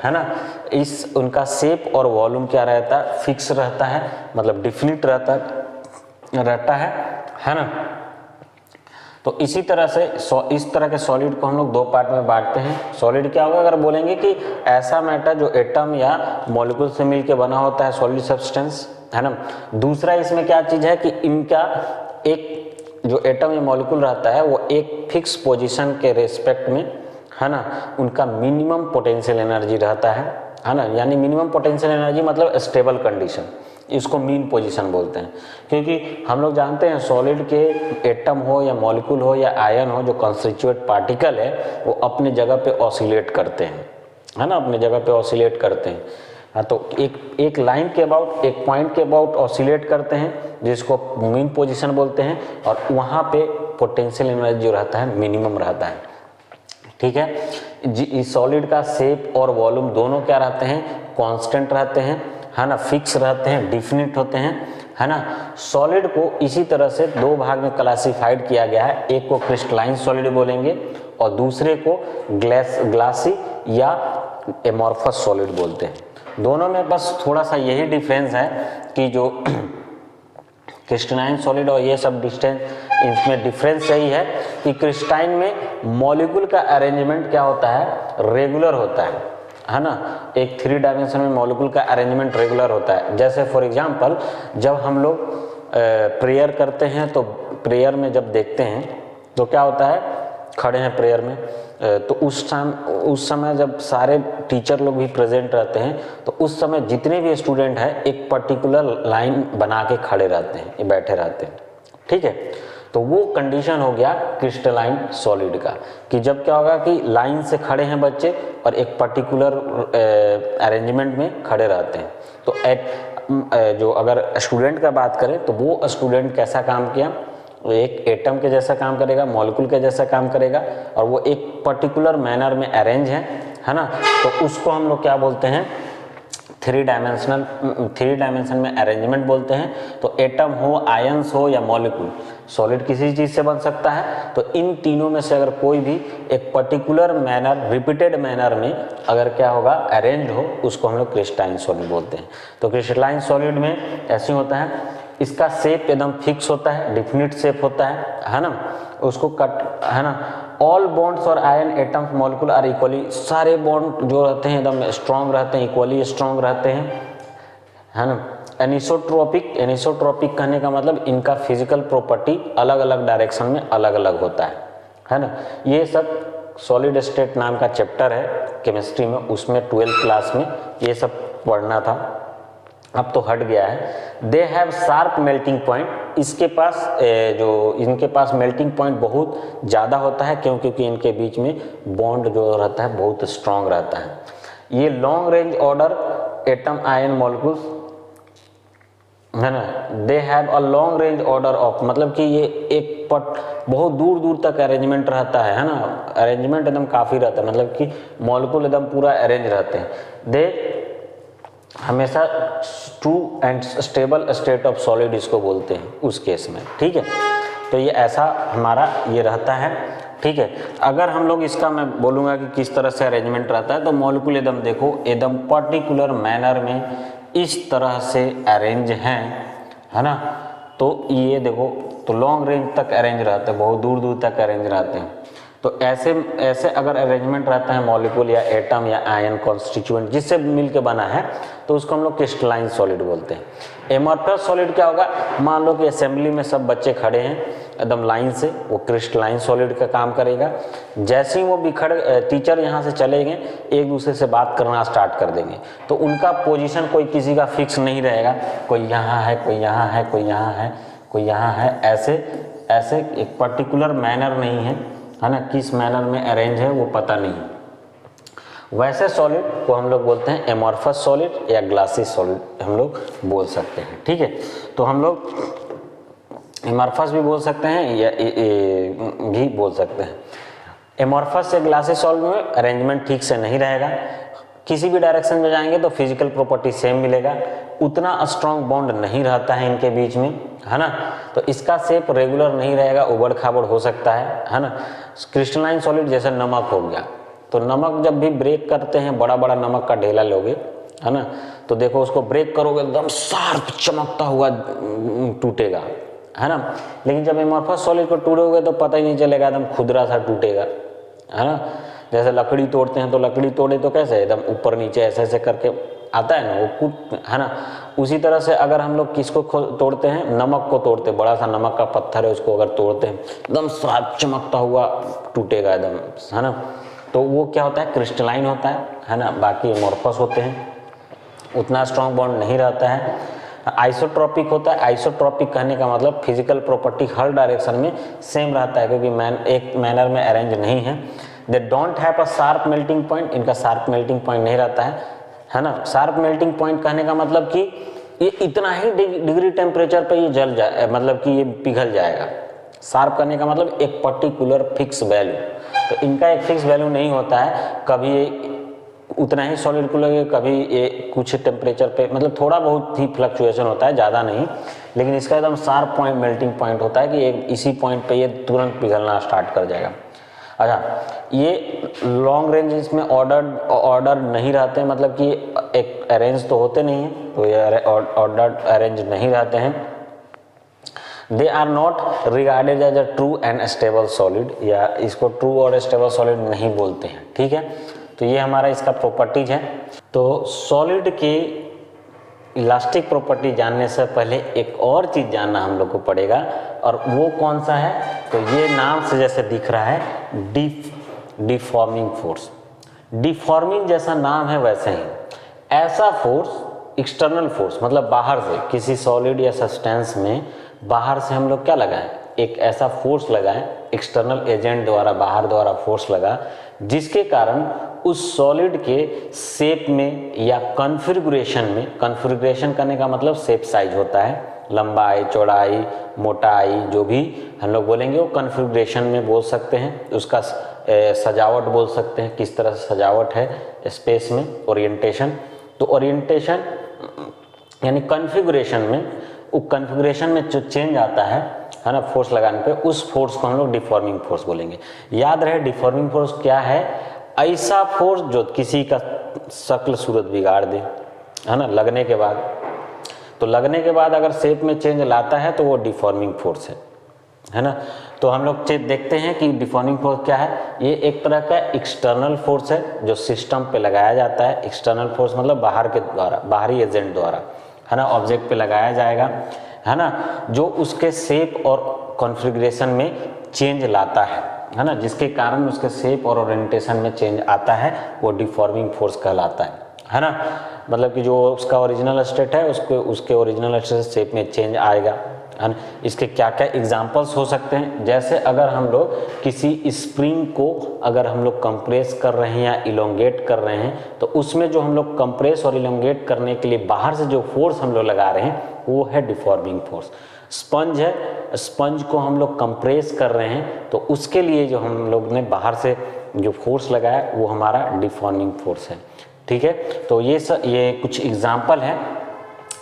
है ना। इस उनका शेप और वॉल्यूम क्या रहता है, फिक्स रहता है, मतलब डिफिनिट रहता है, है ना। तो इसी तरह से इस तरह के सॉलिड को हम लोग दो पार्ट में बांटते हैं। सॉलिड क्या होगा, अगर बोलेंगे कि ऐसा मैटर जो एटम या मॉलिक्यूल से मिलकर बना होता है, सॉलिड सब्सटेंस, है ना। दूसरा इसमें क्या चीज़ है कि इनका एक जो एटम या मॉलिक्यूल रहता है वो एक फिक्स पोजीशन के रेस्पेक्ट में, है ना, उनका मिनिमम पोटेंशियल एनर्जी रहता है ना। यानी मिनिमम पोटेंशियल एनर्जी मतलब स्टेबल कंडीशन, इसको मीन पोजीशन बोलते हैं। क्योंकि हम लोग जानते हैं सॉलिड के एटम हो या मॉलिक्यूल हो या आयन हो, जो कॉन्स्टिट्यूएंट पार्टिकल है वो अपने जगह पे ऑसिलेट करते हैं, है ना, अपने जगह पे ऑसिलेट करते हैं। हाँ, तो एक लाइन के अबाउट, एक पॉइंट के अबाउट ऑसिलेट करते हैं, जिसको मीन पोजीशन बोलते हैं, और वहाँ पे पोटेंशियल एनर्जी जो रहता है मिनिमम रहता है। ठीक है, इस सॉलिड का शेप और वॉल्यूम दोनों क्या रहते हैं, कांस्टेंट रहते हैं, है ना, फिक्स रहते हैं, डिफिनिट होते हैं, है ना। सॉलिड को इसी तरह से दो भाग में क्लासिफाइड किया गया है, एक को क्रिस्टलाइन सॉलिड बोलेंगे और दूसरे को ग्लासी या एमॉर्फस सॉलिड बोलते हैं। दोनों में बस थोड़ा सा यही डिफरेंस है कि जो क्रिस्टलाइन सॉलिड और ये सब डिस्टेंस, इसमें डिफरेंस यही है कि क्रिस्टलाइन में मॉलिक्यूल का अरेंजमेंट क्या होता है, रेगुलर होता है ना। एक 3 डायमेंशन में मॉलिक्यूल का अरेंजमेंट रेगुलर होता है। जैसे फॉर एग्जांपल जब हम लोग प्रेयर करते हैं तो प्रेयर में जब देखते हैं तो क्या होता है, खड़े हैं प्रेयर में, तो उस समय जब सारे टीचर लोग भी प्रेजेंट रहते हैं तो उस समय जितने भी स्टूडेंट हैं एक पर्टिकुलर लाइन बना के खड़े रहते हैं, बैठे रहते हैं। ठीक है, तो वो कंडीशन हो गया क्रिस्टलाइन सॉलिड का, कि जब क्या होगा कि लाइन से खड़े हैं बच्चे और एक पर्टिकुलर अरेंजमेंट में खड़े रहते हैं। तो जो अगर स्टूडेंट का बात करें तो वो स्टूडेंट कैसा काम किया, एक एटम के जैसा काम करेगा, मॉलिक्यूल के जैसा काम करेगा, और वो एक पर्टिकुलर मैनर में अरेंज है ना। तो उसको हम लोग क्या बोलते हैं, 3 डायमेंशन में अरेंजमेंट बोलते हैं। तो एटम हो, आयंस हो या मॉलिक्यूल, सॉलिड किसी चीज़ से बन सकता है। तो इन तीनों में से अगर कोई भी एक पर्टिकुलर मैनर, रिपीटेड मैनर में अगर क्या होगा, अरेंज हो, उसको हम लोग क्रिस्टलाइन सॉलिड बोलते हैं। तो क्रिस्टलाइन सॉलिड में ऐसे होता है, इसका शेप एकदम फिक्स होता है, डिफिनिट शेप होता है ना, उसको कट, है ना। ऑल बॉन्ड्स और ion atoms molecule are equally, सारे बॉन्ड जो रहते हैं एकदम स्ट्रॉन्ग रहते हैं, इक्वली स्ट्रॉन्ग रहते हैं, है ना। एनिसोट्रोपिक कहने का मतलब इनका फिजिकल प्रॉपर्टी अलग अलग डायरेक्शन में अलग अलग होता है ना। ये सब सॉलिड स्टेट नाम का चैप्टर है केमिस्ट्री में, उसमें 12th क्लास में ये सब पढ़ना था, अब तो हट गया है। They have sharp melting point, इसके पास इनके पास मेल्टिंग पॉइंट बहुत ज़्यादा होता है, क्योंकि इनके बीच में बॉन्ड जो रहता है बहुत स्ट्रॉन्ग रहता है। ये long range order atom ion molecules, है ना। They have a long range order of, मतलब कि ये एक बहुत दूर दूर तक अरेंजमेंट रहता है ना। अरेंजमेंट एकदम काफ़ी रहता है, मतलब कि मॉलिक्यूल एकदम पूरा अरेंज रहते हैं। दे हमेशा true and stable state of solid इसको बोलते हैं उस केस में। ठीक है, तो ये ऐसा हमारा ये रहता है। ठीक है, अगर हम लोग इसका मैं बोलूँगा कि किस तरह से अरेंजमेंट रहता है, तो मॉलिक्यूल एकदम देखो, एकदम पर्टिकुलर मैनर में इस तरह से अरेंज हैं, है ना। तो ये देखो, तो लॉन्ग रेंज तक अरेंज रहते हैं, बहुत दूर दूर तक अरेंज रहते हैं। तो ऐसे अगर अरेंजमेंट रहता है मॉलिक्यूल या एटम या आयन कॉन्स्टिट्यूएंट जिससे मिलके बना है, तो उसको हम लोग क्रिस्टलाइन सॉलिड बोलते हैं। एमॉर्फस सॉलिड क्या होगा, मान लो कि असेंबली में सब बच्चे खड़े हैं एकदम लाइन से, वो क्रिस्टलाइन सॉलिड का काम करेगा। जैसे ही वो टीचर यहाँ से चले गए, एक दूसरे से बात करना स्टार्ट कर देंगे, तो उनका पोजीशन कोई किसी का फिक्स नहीं रहेगा, कोई यहाँ है, कोई यहाँ है, कोई यहाँ है, कोई यहाँ है, ऐसे एक पर्टिकुलर मैनर नहीं है ना। किस मैनर में अरेंज है वो पता नहीं। वैसे सॉलिड को हम लोग बोलते हैं एमॉर्फस सॉलिड या ग्लासी सॉलिड हम लोग बोल सकते हैं। ठीक है, तो हम लोग एमॉर्फस भी बोल सकते हैं या भी बोल सकते हैं। एमॉर्फस या ग्लासी सॉलिड में अरेंजमेंट ठीक से नहीं रहेगा, किसी भी डायरेक्शन में जाएंगे तो फिजिकल प्रॉपर्टी सेम मिलेगा, उतना स्ट्रॉन्ग बॉन्ड नहीं रहता है इनके बीच में, है ना। तो इसका शेप रेगुलर नहीं रहेगा, उबड़ खाबड़ हो सकता है ना। क्रिस्टलाइन सॉलिड जैसे नमक हो गया, तो नमक जब भी ब्रेक करते हैं, बड़ा बड़ा नमक का ढेला लोगे, है ना, तो देखो उसको ब्रेक करोगे एकदम शार्प चमकता हुआ टूटेगा, है ना। लेकिन जब एमॉर्फस सॉलिड को टूटोगे तो पता ही नहीं चलेगा, एकदम खुदरा सा टूटेगा, है ना। जैसे लकड़ी तोड़ते हैं तो लकड़ी तोड़े तो कैसे एकदम ऊपर नीचे ऐसे ऐसे करके आता है ना, वो कूद, है ना। उसी तरह से अगर हम लोग किसको तोड़ते हैं, नमक को तोड़ते हैं, बड़ा सा नमक का पत्थर है उसको अगर तोड़ते हैं एकदम साफ चमकता हुआ टूटेगा एकदम, है ना। तो वो क्या होता है, क्रिस्टलाइन होता है ना। बाकी एमॉर्फस होते हैं, उतना स्ट्रॉन्ग बॉन्ड नहीं रहता है। आइसोट्रॉपिक होता है। आइसोट्रॉपिक कहने का मतलब फिजिकल प्रॉपर्टी हर डायरेक्शन में सेम रहता है, क्योंकि एक मैनर में अरेंज नहीं है। They don't have a sharp melting point, इनका शार्प मेल्टिंग पॉइंट नहीं रहता है ना। शार्प मेल्टिंग पॉइंट कहने का मतलब कि ये इतना ही डिग्री टेम्परेचर पे ये जल जाए, मतलब कि ये पिघल जाएगा। शार्प करने का मतलब एक पर्टिकुलर फिक्स वैल्यू, तो इनका एक फिक्स वैल्यू नहीं होता है। कभी उतना ही सॉलिड को लगे, कभी ये कुछ टेम्परेचर पे, मतलब थोड़ा बहुत ही फ्लक्चुएशन होता है, ज़्यादा नहीं। लेकिन इसका एकदम शार्प पॉइंट मेल्टिंग पॉइंट होता है कि एक इसी पॉइंट पे ये तुरंत पिघलना स्टार्ट कर जाएगा। अच्छा, ये लॉन्ग रेंज इसमें ऑर्डर नहीं रहते, मतलब कि एक अरेंज तो होते नहीं हैं, तो ये ऑर्डर अरेंज नहीं रहते हैं। They are not regarded as a true and stable solid, या इसको ट्रू और स्टेबल सॉलिड नहीं बोलते हैं, ठीक है। तो ये हमारा इसका प्रॉपर्टीज है। तो सॉलिड के इलास्टिक प्रॉपर्टी जानने से पहले एक और चीज़ जानना हम लोग को पड़ेगा, और वो कौन सा है, तो ये नाम से जैसे दिख रहा है डिफॉर्मिंग फोर्स। डिफॉर्मिंग जैसा नाम है वैसे ही ऐसा फोर्स, एक्सटर्नल फोर्स मतलब बाहर से किसी सॉलिड या सब्सटेंस में बाहर से हम लोग क्या लगाएं, एक ऐसा फोर्स लगाएं, एक्सटर्नल एजेंट द्वारा, बाहर द्वारा फोर्स लगा, जिसके कारण उस सॉलिड के शेप में या कॉन्फ़िगरेशन में, कॉन्फ़िगरेशन करने का मतलब शेप साइज होता है, लंबाई चौड़ाई मोटाई जो भी हम लोग बोलेंगे वो कॉन्फ़िगरेशन में बोल सकते हैं। उसका सजावट बोल सकते हैं, किस तरह से सजावट है स्पेस में, ओरिएंटेशन। तो ओरिएंटेशन यानी कॉन्फ़िगरेशन में, वो कॉन्फ़िगरेशन में जो चेंज आता है ना फोर्स लगाने पे, उस फोर्स को हम लोग डिफॉर्मिंग फोर्स बोलेंगे। याद रहे डिफॉर्मिंग फोर्स क्या है, ऐसा फोर्स जो किसी का शक्ल सूरत बिगाड़ दे, है ना, लगने के बाद। तो लगने के बाद अगर शेप में चेंज लाता है तो वो डिफॉर्मिंग फोर्स है ना। तो हम लोग देखते हैं कि डिफॉर्मिंग फोर्स क्या है। ये एक तरह का एक्सटर्नल फोर्स है जो सिस्टम पे लगाया जाता है। एक्सटर्नल फोर्स मतलब बाहर के द्वारा, बाहरी एजेंट द्वारा, है ना, ऑब्जेक्ट पे लगाया जाएगा, है ना, जो उसके शेप और कॉन्फ़िगरेशन में चेंज लाता है ना, जिसके कारण उसके शेप और ओरिएंटेशन में चेंज आता है, वो डिफॉर्मिंग फोर्स कहलाता है ना। मतलब कि जो उसका ओरिजिनल स्टेट है उसके ओरिजिनल स्टेट शेप में चेंज आएगा, है ना। इसके क्या क्या एग्जांपल्स हो सकते हैं, जैसे अगर हम लोग किसी स्प्रिंग को अगर हम लोग कंप्रेस कर रहे हैं या इलोंगेट कर रहे हैं, तो उसमें जो हम लोग कंप्रेस और इलोंगेट करने के लिए बाहर से जो फोर्स हम लोग लगा रहे हैं वो है डिफॉर्मिंग फोर्स। स्पंज है, स्पंज को हम लोग कंप्रेस कर रहे हैं तो उसके लिए जो हम लोग ने बाहर से जो फोर्स लगाया वो हमारा डिफॉर्मिंग फोर्स है, ठीक है। तो ये कुछ एग्जाम्पल है।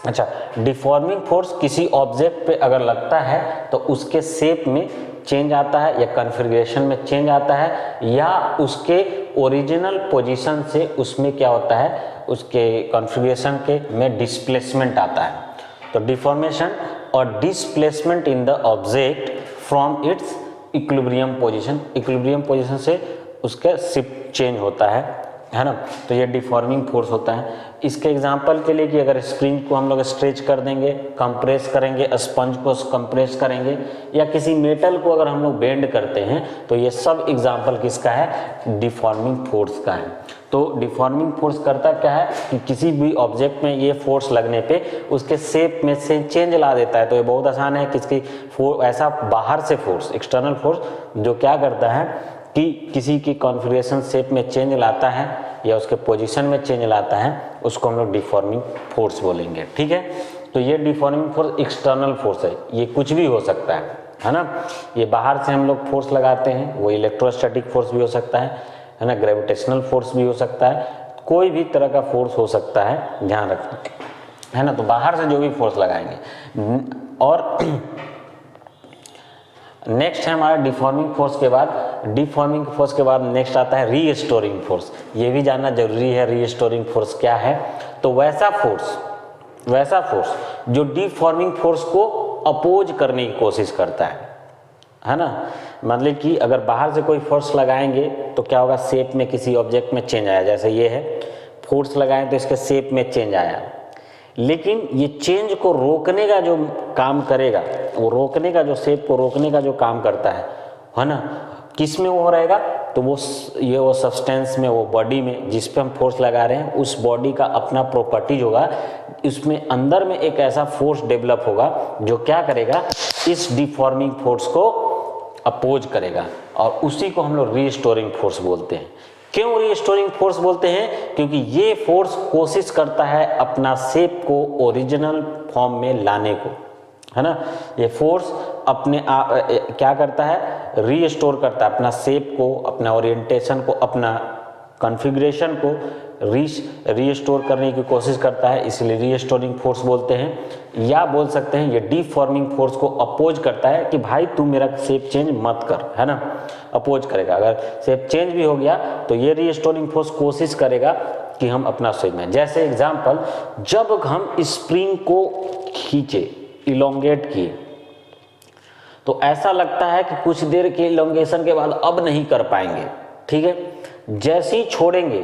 अच्छा, डिफॉर्मिंग फोर्स किसी ऑब्जेक्ट पे अगर लगता है तो उसके शेप में चेंज आता है या कॉन्फ़िगरेशन में चेंज आता है, या उसके ओरिजिनल पोजीशन से उसमें क्या होता है, उसके कॉन्फ़िगरेशन के में डिस्प्लेसमेंट आता है। तो डिफॉर्मेशन और displacement in the object from its equilibrium position, equilibrium position से उसका शिफ्ट चेंज होता है ना। तो ये डिफॉर्मिंग फोर्स होता है। इसके एग्जांपल के लिए कि अगर स्प्रिंग को हम लोग स्ट्रेच कर देंगे, कंप्रेस करेंगे, स्पंज को कंप्रेस करेंगे, या किसी मेटल को अगर हम लोग बेंड करते हैं, तो ये सब एग्जांपल किसका है, डिफॉर्मिंग फोर्स का है। तो डिफॉर्मिंग फोर्स करता क्या है कि किसी भी ऑब्जेक्ट में ये फोर्स लगने पे उसके शेप में से चेंज ला देता है। तो ये बहुत आसान है कि ऐसा बाहर से फोर्स, एक्सटर्नल फोर्स जो क्या करता है कि किसी की कॉन्फ़िगरेशन शेप में चेंज लाता है या उसके पोजीशन में चेंज लाता है, उसको हम लोग डिफॉर्मिंग फोर्स बोलेंगे, ठीक है। तो ये डिफॉर्मिंग फोर्स एक्सटर्नल फोर्स है, ये कुछ भी हो सकता है ना। ये बाहर से हम लोग फोर्स लगाते हैं, वो इलेक्ट्रोस्टैटिक फोर्स भी हो सकता है ना, ग्रेविटेशनल फोर्स भी हो सकता है, कोई भी तरह का फोर्स हो सकता है, ध्यान रखना, है ना। तो बाहर से जो भी फोर्स लगाएंगे। और नेक्स्ट है हमारा डिफॉर्मिंग फोर्स के बाद नेक्स्ट आता है रीस्टोरिंग फोर्स। ये भी जानना जरूरी है, रीस्टोरिंग फोर्स क्या है। तो वैसा फोर्स जो डिफॉर्मिंग फोर्स को अपोज करने की कोशिश करता है ना। मतलब कि अगर बाहर से कोई फोर्स लगाएंगे तो क्या होगा, शेप में किसी ऑब्जेक्ट में चेंज आया, जैसे ये है, फोर्स लगाएं तो इसके शेप में चेंज आया, लेकिन ये चेंज को रोकने का जो काम करेगा, वो रोकने का जो शेप को रोकने का जो काम करता है ना, किस में वो रहेगा, तो वो सब्सटेंस में, वो बॉडी में जिस पे हम फोर्स लगा रहे हैं उस बॉडी का अपना प्रॉपर्टीज होगा, इसमें अंदर में एक ऐसा फोर्स डेवलप होगा जो क्या करेगा, इस डिफॉर्मिंग फोर्स को अपोज करेगा, और उसी को हम लोग रीस्टोरिंग फोर्स बोलते हैं। क्यों रीस्टोरिंग फोर्स बोलते हैं, क्योंकि ये फोर्स कोशिश करता है अपना शेप को ओरिजिनल फॉर्म में लाने को, है ना। ये फोर्स अपने आप क्या करता है, रीस्टोर करता है अपना शेप को, अपना ओरिएंटेशन को, अपना कॉन्फ़िगरेशन को रीस्टोर करने की कोशिश करता है, इसलिए रीस्टोरिंग फोर्स बोलते हैं। या बोल सकते हैं ये डिफॉर्मिंग फोर्स को अपोज करता है कि भाई तू मेरा शेप चेंज मत कर, है ना, अपोज करेगा। अगर शेप चेंज भी हो गया तो ये रीस्टोरिंग फोर्स कोशिश करेगा कि हम अपना शेप में, जैसे एग्जाम्पल, जब हम स्प्रिंग को खींचे, इलोंगेट किए, तो ऐसा लगता है कि कुछ देर के इलोंगेशन के बाद अब नहीं कर पाएंगे, ठीक है। जैसे ही छोड़ेंगे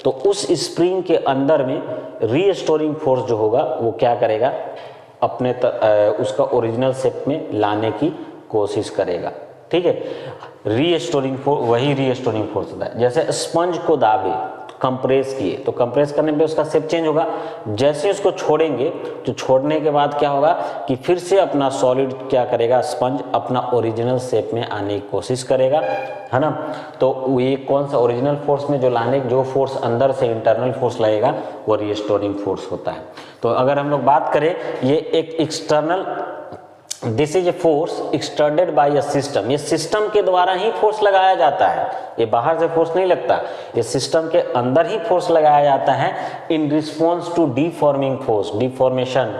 तो उस स्प्रिंग के अंदर में रीस्टोरिंग फोर्स जो होगा वो क्या करेगा, अपने उसका ओरिजिनल शेप में लाने की कोशिश करेगा, ठीक है। रीस्टोरिंग फोर्स, वही रीस्टोरिंग फोर्स होता है। जैसे स्पंज को दाबे, कंप्रेस किए, तो कंप्रेस करने पे उसका शेप चेंज होगा, जैसे उसको छोड़ेंगे तो छोड़ने के बाद क्या होगा कि फिर से अपना सॉलिड क्या करेगा, स्पंज अपना ओरिजिनल शेप में आने की कोशिश करेगा, है ना। तो ये कौन सा ओरिजिनल फोर्स में जो लाने, जो फोर्स अंदर से इंटरनल फोर्स लगेगा वो रीस्टोरिंग फोर्स होता है। तो अगर हम लोग बात करें, ये एक external, this is a force exerted by a system, ये सिस्टम के द्वारा ही फोर्स लगाया जाता है, ये बाहर से फोर्स नहीं लगता, ये सिस्टम के अंदर ही फोर्स लगाया जाता है in response to deforming force, deformation,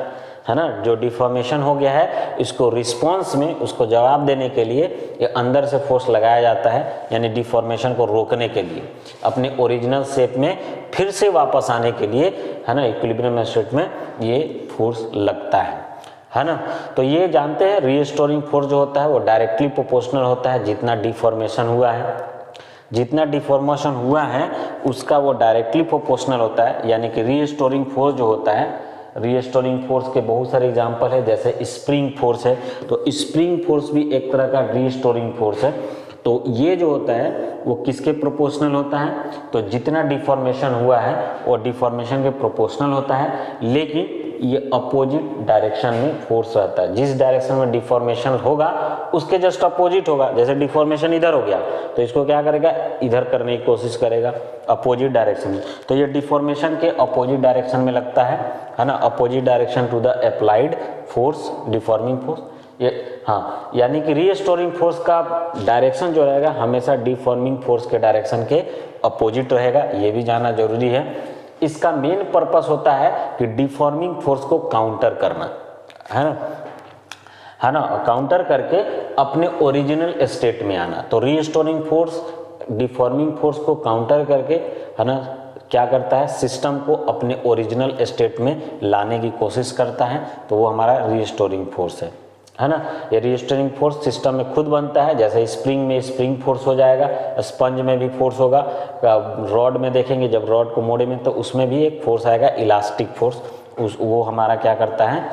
है ना, जो डिफॉर्मेशन हो गया है इसको रिस्पॉन्स में, उसको जवाब देने के लिए ये अंदर से फोर्स लगाया जाता है, यानी डिफॉर्मेशन को रोकने के लिए, अपने ओरिजिनल शेप में फिर से वापस आने के लिए, है ना, इक्विलिब्रियम स्टेट में ये फोर्स लगता है ना। तो ये जानते हैं रीस्टोरिंग फोर्स जो होता है वो डायरेक्टली प्रोपोर्शनल होता है, जितना डिफॉर्मेशन हुआ है, जितना डिफॉर्मेशन हुआ है उसका वो डायरेक्टली प्रोपोर्शनल होता है। यानी कि रीस्टोरिंग फोर्स जो होता है, रीस्टोरिंग फोर्स के बहुत सारे एग्जांपल है, जैसे स्प्रिंग फोर्स है, तो स्प्रिंग फोर्स भी एक तरह का रीस्टोरिंग फोर्स है। तो ये जो होता है वो किसके प्रोपोर्शनल होता है, तो जितना डिफॉर्मेशन हुआ है वो डिफॉर्मेशन के प्रोपोर्शनल होता है, लेकिन ये अपोजिट डायरेक्शन में फोर्स रहता है। जिस डायरेक्शन में डिफॉर्मेशन होगा उसके जस्ट अपोजिट होगा, जैसे डिफॉर्मेशन इधर हो गया तो इसको क्या करेगा, इधर करने की कोशिश करेगा, अपोजिट डायरेक्शन में। तो ये डिफॉर्मेशन के अपोजिट डायरेक्शन में लगता है ना, opposite direction to the applied force, deforming force. ये हाँ, यानी कि रीस्टोरिंग फोर्स का डायरेक्शन जो रहेगा हमेशा डिफॉर्मिंग फोर्स के डायरेक्शन के अपोजिट रहेगा, ये भी जानना जरूरी है। इसका मेन पर्पस होता है कि डिफॉर्मिंग फोर्स को काउंटर करना, है ना, काउंटर करके अपने ओरिजिनल स्टेट में आना। तो रीस्टोरिंग फोर्स डिफॉर्मिंग फोर्स को काउंटर करके, है ना, क्या करता है, सिस्टम को अपने ओरिजिनल स्टेट में लाने की कोशिश करता है, तो वो हमारा रीस्टोरिंग फोर्स है ना। ये रीस्टोरिंग फोर्स सिस्टम में खुद बनता है, जैसे स्प्रिंग में स्प्रिंग फोर्स हो जाएगा, स्पंज में भी फोर्स होगा, रॉड में देखेंगे जब रॉड को मोड़े में तो उसमें भी एक फोर्स आएगा, इलास्टिक फोर्स, वो हमारा क्या करता है,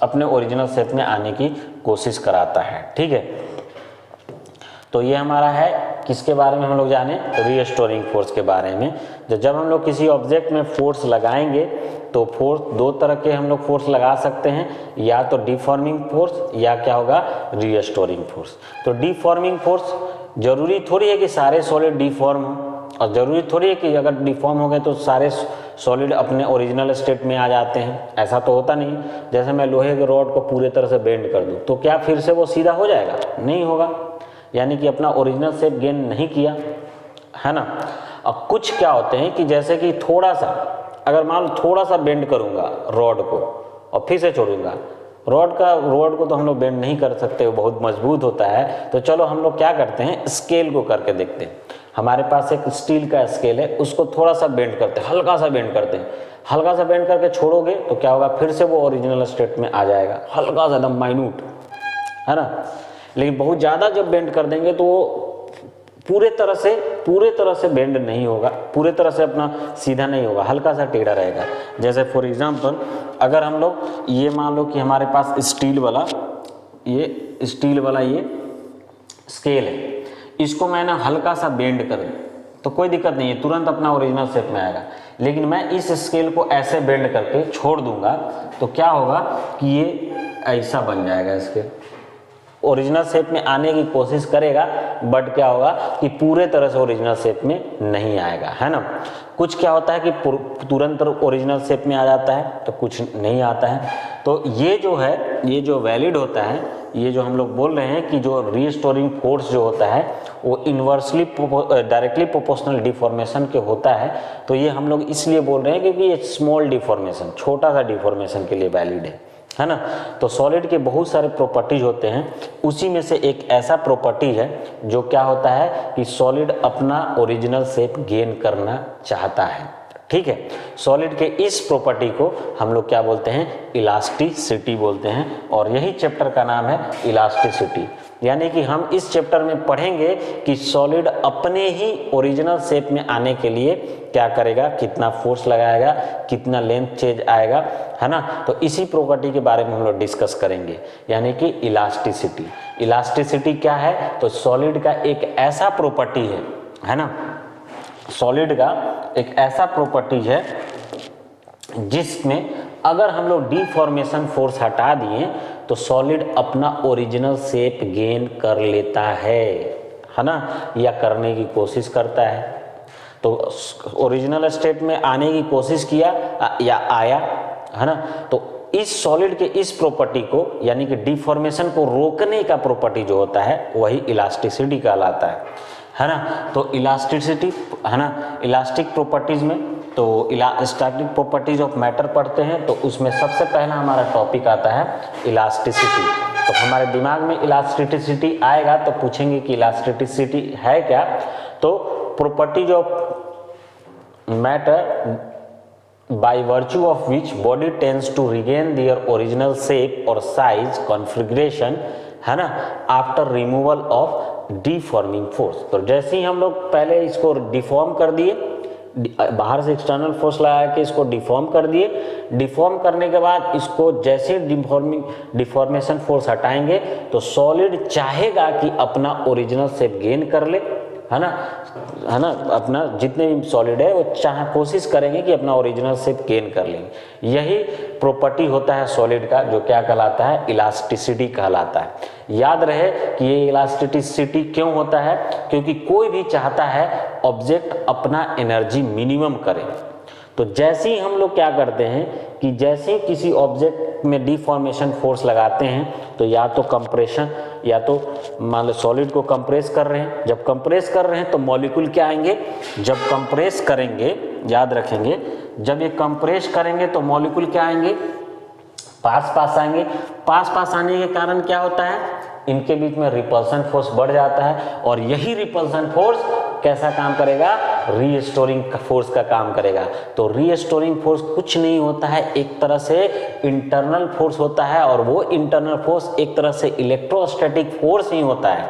अपने ओरिजिनल शेप में आने की कोशिश कराता है, ठीक है। तो ये हमारा है, किसके बारे में हम लोग जाने, रीस्टोरिंग फोर्स के बारे में। जब हम लोग किसी ऑब्जेक्ट में फोर्स लगाएंगे तो फोर्स दो तरह के हम लोग फोर्स लगा सकते हैं, या तो डिफॉर्मिंग फोर्स या क्या होगा, रीस्टोरिंग फोर्स। तो डिफॉर्मिंग फोर्स जरूरी थोड़ी है कि सारे सॉलिड डिफॉर्म हो, और ज़रूरी थोड़ी है कि अगर डिफॉर्म हो गए तो सारे सॉलिड अपने ओरिजिनल स्टेट में आ जाते हैं, ऐसा तो होता नहीं। जैसे मैं लोहे के रॉड को पूरे तरह से बेंड कर दूँ तो क्या फिर से वो सीधा हो जाएगा, नहीं होगा, यानी कि अपना ओरिजिनल शेप गेन नहीं किया, है ना। अब कुछ क्या होते हैं कि जैसे कि थोड़ा सा, अगर मान लो थोड़ा सा बेंड करूँगा रॉड को और फिर से छोड़ूंगा रॉड को तो हम लोग बेंड नहीं कर सकते, वो बहुत मजबूत होता है। तो चलो हम लोग क्या करते हैं, स्केल को करके देखते हैं। हमारे पास एक स्टील का स्केल है, उसको थोड़ा सा बेंड करते हैं, हल्का सा बेंड करते हैं। हल्का सा बेंड करके छोड़ोगे तो क्या होगा, फिर से वो ओरिजिनल स्टेट में आ जाएगा, हल्का सा एकदम माइन्यूट, है ना। लेकिन बहुत ज़्यादा जब बेंड कर देंगे तो वो पूरे तरह से बेंड नहीं होगा, पूरे तरह से अपना सीधा नहीं होगा, हल्का सा टेढ़ा रहेगा। जैसे फॉर एग्जांपल अगर हम लोग ये मान लो कि हमारे पास स्टील वाला ये स्केल है, इसको मैंने हल्का सा बेंड कर दिया तो कोई दिक्कत नहीं है, तुरंत अपना ओरिजिनल शेप में आएगा। लेकिन मैं इस स्केल को ऐसे बेंड करके छोड़ दूंगा तो क्या होगा कि ये ऐसा बन जाएगा, स्केल ओरिजिनल शेप में आने की कोशिश करेगा, बट क्या होगा कि पूरे तरह से ओरिजिनल शेप में नहीं आएगा, है ना। कुछ क्या होता है कि तुरंत ओरिजिनल शेप में आ जाता है, तो कुछ नहीं आता है। तो ये जो है, ये जो वैलिड होता है, ये जो हम लोग बोल रहे हैं कि जो रीस्टोरिंग फोर्स जो होता है वो इन्वर्सली डायरेक्टली प्रोपोर्शनल डिफॉर्मेशन के होता है। तो ये हम लोग इसलिए बोल रहे हैं क्योंकि ये स्मॉल डिफॉर्मेशन, छोटा सा डिफॉर्मेशन के लिए वैलिड है ना। तो सॉलिड के बहुत सारे प्रॉपर्टीज होते हैं, उसी में से एक ऐसा प्रॉपर्टी है जो क्या होता है कि सॉलिड अपना ओरिजिनल शेप गेन करना चाहता है, ठीक है। सॉलिड के इस प्रॉपर्टी को हम लोग क्या बोलते हैं, इलास्टिसिटी बोलते हैं, और यही चैप्टर का नाम है इलास्टिसिटी। यानी कि हम इस चैप्टर में पढ़ेंगे कि सॉलिड अपने ही ओरिजिनल शेप में आने के लिए क्या करेगा, कितना फोर्स लगाएगा, कितना लेंथ चेंज आएगा, है ना। तो इसी प्रॉपर्टी के बारे में हम लोग डिस्कस करेंगे, यानी कि इलास्टिसिटी। इलास्टिसिटी क्या है, तो सॉलिड का एक ऐसा प्रॉपर्टी है ना, सॉलिड का एक ऐसा प्रॉपर्टी है जिसमें अगर हम लोग डिफॉर्मेशन फोर्स हटा दिए तो सॉलिड अपना ओरिजिनल शेप गेन कर लेता है ना, या करने की कोशिश करता है। तो ओरिजिनल स्टेट में आने की कोशिश किया या आया, है ना। तो इस सॉलिड के इस प्रॉपर्टी को, यानी कि डिफॉर्मेशन को रोकने का प्रॉपर्टी जो होता है वही इलास्टिसिटी कहलाता है ना। तो इलास्टिसिटी, है ना, इलास्टिक प्रॉपर्टीज में तो स्टैटिक प्रॉपर्टीज ऑफ मैटर पढ़ते हैं, तो उसमें सबसे पहला हमारा टॉपिक आता है इलास्टिसिटी। तो हमारे दिमाग में इलास्टिसिटी आएगा तो पूछेंगे कि इलास्टिसिटी है क्या। तो properties of matter by virtue of which body tends to regain their original shape or size configuration, है ना, after removal of deforming force. तो जैसे ही हम लोग पहले इसको डिफॉर्म कर दिए, बाहर से एक्सटर्नल फोर्स लगा के इसको डिफॉर्म कर दिए, डिफॉर्म करने के बाद इसको जैसे डिफॉर्मेशन फोर्स हटाएंगे तो सॉलिड चाहेगा कि अपना ओरिजिनल शेप गेन कर ले, है ना, अपना जितने भी सॉलिड है वो कोशिश करेंगे कि अपना ओरिजिनल शेप गेन कर लेंगे। यही प्रॉपर्टी होता है सॉलिड का, जो क्या कहलाता है, इलास्टिसिटी कहलाता है। याद रहे कि ये इलास्टिसिटी क्यों होता है, क्योंकि कोई भी चाहता है ऑब्जेक्ट अपना एनर्जी मिनिमम करे। तो जैसे ही हम लोग क्या करते हैं कि जैसे ही किसी ऑब्जेक्ट में डिफॉर्मेशन फोर्स लगाते हैं तो या तो कंप्रेशन, या तो मान लो सॉलिड को कंप्रेस कर रहे हैं, जब कंप्रेस कर रहे हैं तो मॉलिक्यूल क्या आएंगे, जब कंप्रेस करेंगे, याद रखेंगे, जब ये कंप्रेस करेंगे तो मॉलिक्यूल क्या आएंगे, पास आएंगे। पास आने के कारण क्या होता है, इनके बीच में रिपल्सन फोर्स बढ़ जाता है, और यही रिपल्सन फोर्स कैसा काम करेगा, रीस्टोरिंग फोर्स का काम करेगा। तो रीस्टोरिंग फोर्स कुछ नहीं होता है, एक तरह से इंटरनल फोर्स होता है, और वो इंटरनल फोर्स एक तरह से इलेक्ट्रोस्टैटिक फोर्स ही होता है,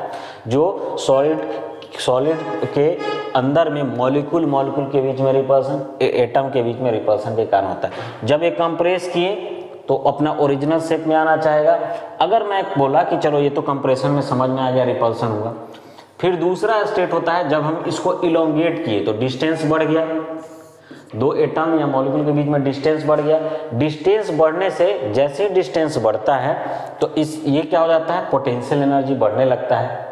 जो सॉलिड के अंदर में मॉलिक्यूल के बीच में रिपल्सन, एटम के बीच में रिपल्सन के कारण होता है। जब ये कंप्रेस किए तो अपना ओरिजिनल शेप में आना चाहेगा। अगर मैं बोला कि चलो ये तो कंप्रेशन में समझ में आ गया, रिपल्सन हुआ, फिर दूसरा स्टेट होता है जब हम इसको इलोंगेट किए तो डिस्टेंस बढ़ गया, दो एटम या मॉलिक्यूल के बीच में डिस्टेंस बढ़ गया। डिस्टेंस बढ़ने से जैसे ही डिस्टेंस बढ़ता है तो ये क्या हो जाता है, पोटेंशियल एनर्जी बढ़ने लगता है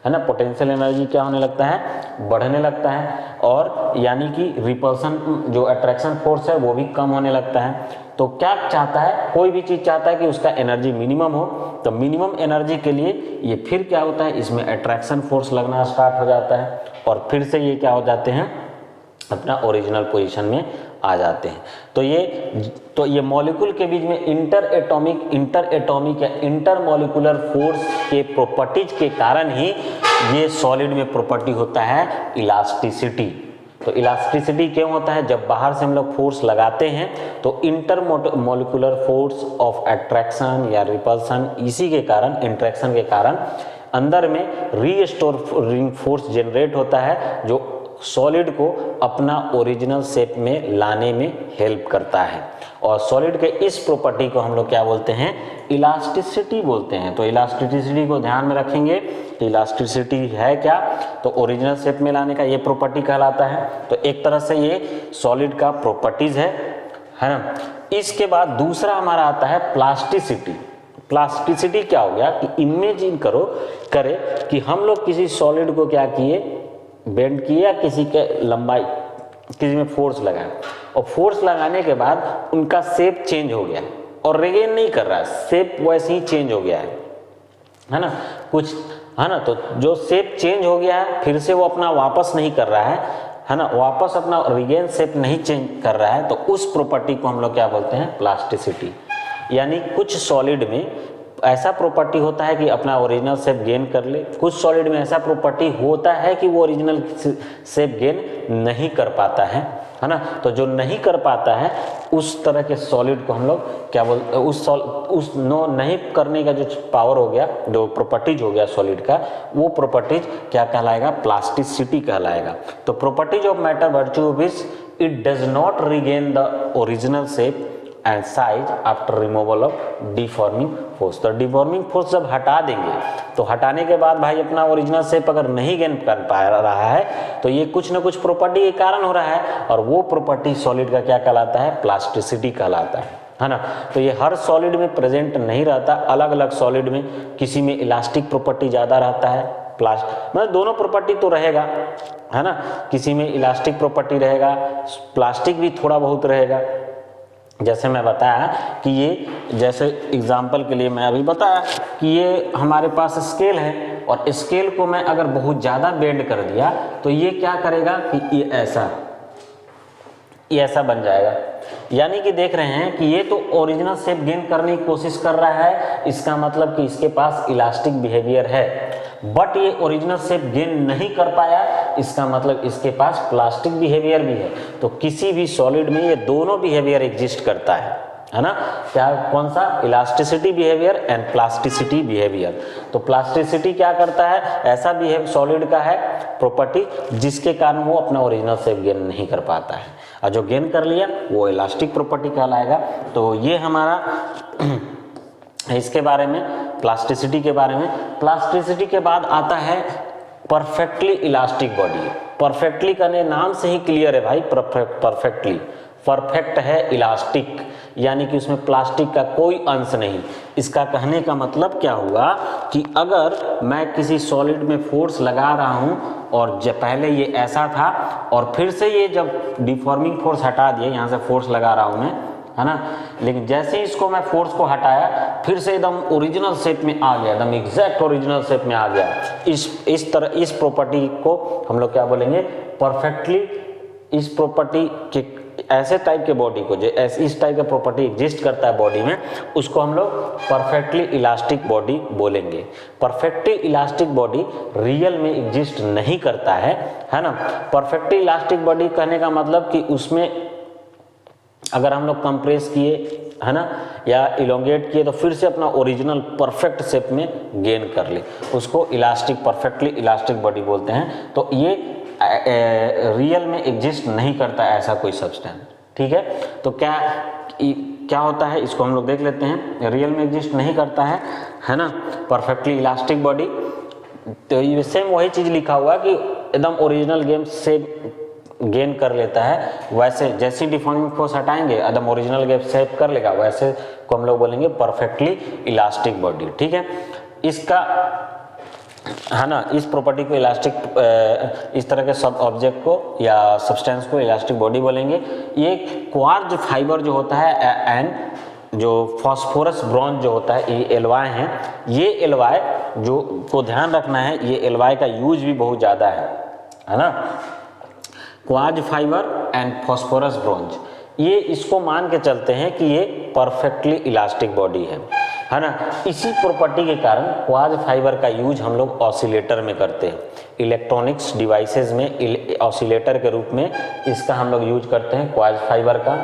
ना। पोटेंशियल एनर्जी क्या होने लगता है, बढ़ने लगता है, और यानी कि रिपल्सन जो अट्रैक्शन फोर्स है वो भी कम होने लगता है। तो क्या चाहता है, कोई भी चीज़ चाहता है कि उसका एनर्जी मिनिमम हो, तो मिनिमम एनर्जी के लिए ये फिर क्या होता है, इसमें अट्रैक्शन फोर्स लगना स्टार्ट हो जाता है, और फिर से ये क्या हो जाते हैं, अपना ओरिजिनल पोजीशन में आ जाते हैं। तो ये मॉलिक्यूल के बीच में इंटर एटॉमिक या इंटर मॉलिक्यूलर फोर्स के प्रॉपर्टीज के कारण ही ये सॉलिड में प्रॉपर्टी होता है इलास्टिसिटी। तो इलास्टिसिटी क्यों होता है? जब बाहर से हम लोग फोर्स लगाते हैं तो inter molecular force of attraction या रिपल्सन, इसी के कारण, इंट्रैक्शन के कारण अंदर में रीस्टोरिंग फोर्स जनरेट होता है, जो सॉलिड को अपना ओरिजिनल शेप में लाने में हेल्प करता है। और सॉलिड के इस प्रॉपर्टी को हम लोग क्या बोलते हैं? इलास्टिसिटी बोलते हैं। तो इलास्टिसिटी को ध्यान में रखेंगे कि इलास्टिसिटी है क्या? तो ओरिजिनल शेप में लाने का ये प्रॉपर्टी कहलाता है। तो एक तरह से ये सॉलिड का प्रॉपर्टीज है ना। इसके बाद दूसरा हमारा आता है प्लास्टिसिटी। प्लास्टिसिटी क्या हो गया कि इमेजिन करे कि हम लोग किसी सॉलिड को क्या किए, बेंड किया, किसी के लंबाई, किसी में फोर्स लगाया, और फोर्स लगाने के बाद उनका शेप चेंज हो गया और रिगेन नहीं कर रहा है, शेप वैसे ही चेंज हो गया है ना, कुछ है ना। तो जो शेप चेंज हो गया है फिर से वो अपना वापस नहीं कर रहा है ना, वापस अपना रिगेन शेप नहीं चेंज कर रहा है, तो उस प्रॉपर्टी को हम लोग क्या बोलते हैं? प्लास्टिसिटी। यानी कुछ सॉलिड में ऐसा प्रॉपर्टी होता है कि अपना ओरिजिनल शेप गेन कर ले, कुछ सॉलिड में ऐसा प्रॉपर्टी होता है कि वो ओरिजिनल शेप गेन नहीं कर पाता है ना। तो जो नहीं कर पाता है उस तरह के सॉलिड को हम लोग क्या बोलते हैं? उस नो नहीं करने का जो पावर हो गया, जो प्रॉपर्टीज हो गया सॉलिड का, वो प्रॉपर्टीज क्या कहलाएगा? प्लास्टिसिटी कहलाएगा। तो properties of matter virtue of which it does not regain the original shape and size after removal of deforming force. तो डिफॉर्मिंग फोर्स जब हटा देंगे तो हटाने के बाद भाई अपना ओरिजिनल शेप अगर नहीं गेन कर पा रहा है तो ये कुछ ना कुछ प्रॉपर्टी के कारण हो रहा है, और वो प्रॉपर्टी सॉलिड का क्या कहलाता है? प्लास्टिसिटी कहलाता है ना। तो ये हर सॉलिड में प्रेजेंट नहीं रहता, अलग अलग सॉलिड में किसी में इलास्टिक प्रॉपर्टी ज़्यादा रहता है, मतलब दोनों प्रॉपर्टी तो रहेगा है ना, किसी में इलास्टिक प्रॉपर्टी रहेगा, प्लास्टिक भी थोड़ा बहुत रहेगा। जैसे मैं बताया कि ये, जैसे एग्जाम्पल के लिए मैं अभी बताया कि ये हमारे पास स्केल है, और स्केल को मैं अगर बहुत ज़्यादा बेंड कर दिया तो ये क्या करेगा कि ये ऐसा बन जाएगा। यानी कि देख रहे हैं कि ये तो ओरिजिनल शेप गेन करने की कोशिश कर रहा है, इसका मतलब कि इसके पास इलास्टिक बिहेवियर है, बट ये ओरिजिनल शेप गेन नहीं कर पाया, इसका मतलब इसके पास प्लास्टिक बिहेवियर भी है। तो किसी भी सॉलिड में ये दोनों बिहेवियर एग्जिस्ट करता है ना। क्या, कौन सा? Elasticity behaviour and plasticity behaviour. तो प्लास्टिसिटी क्या करता है? ऐसा बिहेव सॉलिड का है प्रॉपर्टी जिसके कारण वो अपना ओरिजिनल शेप गेन नहीं कर पाता है, और जो गेन कर लिया वो इलास्टिक प्रॉपर्टी कहलाएगा। तो ये हमारा इसके बारे में, प्लास्टिसिटी के बारे में। प्लास्टिसिटी के बाद आता है परफेक्टली इलास्टिक बॉडी। परफेक्टली करने नाम से ही क्लियर है भाई, परफेक्टली, परफेक्ट है इलास्टिक, यानी कि उसमें प्लास्टिक का कोई अंश नहीं। इसका कहने का मतलब क्या हुआ कि अगर मैं किसी सॉलिड में फोर्स लगा रहा हूं और जब पहले ये ऐसा था और फिर से ये जब डिफॉर्मिंग फोर्स हटा दिए, यहाँ से फोर्स लगा रहा हूं मैं, है ना, लेकिन जैसे ही इसको मैं फोर्स को हटाया फिर से एकदम ओरिजिनल शेप में आ गया, एकदम एग्जैक्ट ओरिजिनल शेप में आ गया। इस तरह इस प्रॉपर्टी को हम लोग क्या बोलेंगे? परफेक्टली। इस प्रॉपर्टी के ऐसे टाइप के बॉडी को, जो इस टाइप का प्रॉपर्टी एग्जिस्ट करता है बॉडी में, उसको हम लोग परफेक्टली इलास्टिक बॉडी बोलेंगे। परफेक्टली इलास्टिक बॉडी रियल में एग्जिस्ट नहीं करता है ना। परफेक्टली इलास्टिक बॉडी कहने का मतलब कि उसमें अगर हम लोग कंप्रेस किए, है ना, या इलोंगेट किए तो फिर से अपना ओरिजिनल परफेक्ट शेप में गेन कर ले, उसको इलास्टिक, परफेक्टली इलास्टिक बॉडी बोलते हैं। तो ये रियल में एग्जिस्ट नहीं करता ऐसा कोई सब्सटेंस, ठीक है। तो क्या होता है इसको हम लोग देख लेते हैं। रियल में एग्जिस्ट नहीं करता है ना, परफेक्टली इलास्टिक बॉडी। तो ये सेम वही चीज़ लिखा हुआ कि एकदम ओरिजिनल गेम से गेन कर लेता है, वैसे जैसी डिफॉर्मिंग फोर्स हटाएंगे एकदम ओरिजिनल गेम शेप कर लेगा, वैसे को हम लोग बोलेंगे परफेक्टली इलास्टिक बॉडी, ठीक है। इसका, है ना, इस प्रॉपर्टी को इलास्टिक, इस तरह के सब ऑब्जेक्ट को या सब्सटेंस को इलास्टिक बॉडी बोलेंगे। ये क्वार्ज फाइबर जो होता है एंड जो फॉस्फोरस ब्रॉन्ज जो होता है, ये एलवाई हैं। ये एलवाई जो को ध्यान रखना है, ये एलवाई का यूज भी बहुत ज़्यादा है ना। Quartz fibre and phosphorus bronze, ये इसको मान के चलते हैं कि ये परफेक्टली इलास्टिक बॉडी है ना। इसी प्रॉपर्टी के कारण क्वार्ज फाइबर का यूज हम लोग ऑसिलेटर में करते हैं, इलेक्ट्रॉनिक्स डिवाइसेस में ऑसिलेटर के रूप में इसका हम लोग यूज करते हैं क्वार्ज फाइबर का।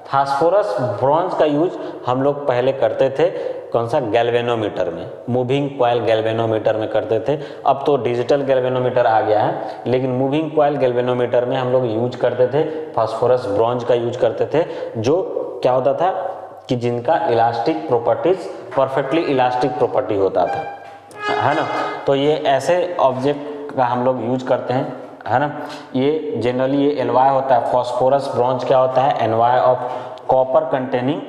फास्फोरस ब्रॉन्ज का यूज हम लोग पहले करते थे कौन सा, गैल्वेनोमीटर में, मूविंग कॉइल गैल्वेनोमीटर में करते थे। अब तो डिजिटल गैल्वेनोमीटर आ गया है, लेकिन मूविंग कॉइल गैल्वेनोमीटर में हम लोग यूज करते थे फास्फोरस ब्रॉन्ज का यूज करते थे, जो क्या होता था कि जिनका elastic properties perfectly elastic property होता था, है ना। तो ये ऐसे ऑब्जेक्ट का हम लोग यूज करते हैं, है ना। ये जनरली ये एलवाई होता है, फास्फोरस ब्रॉन्ज क्या होता है, एलवाई ऑफ कॉपर कंटेनिंग,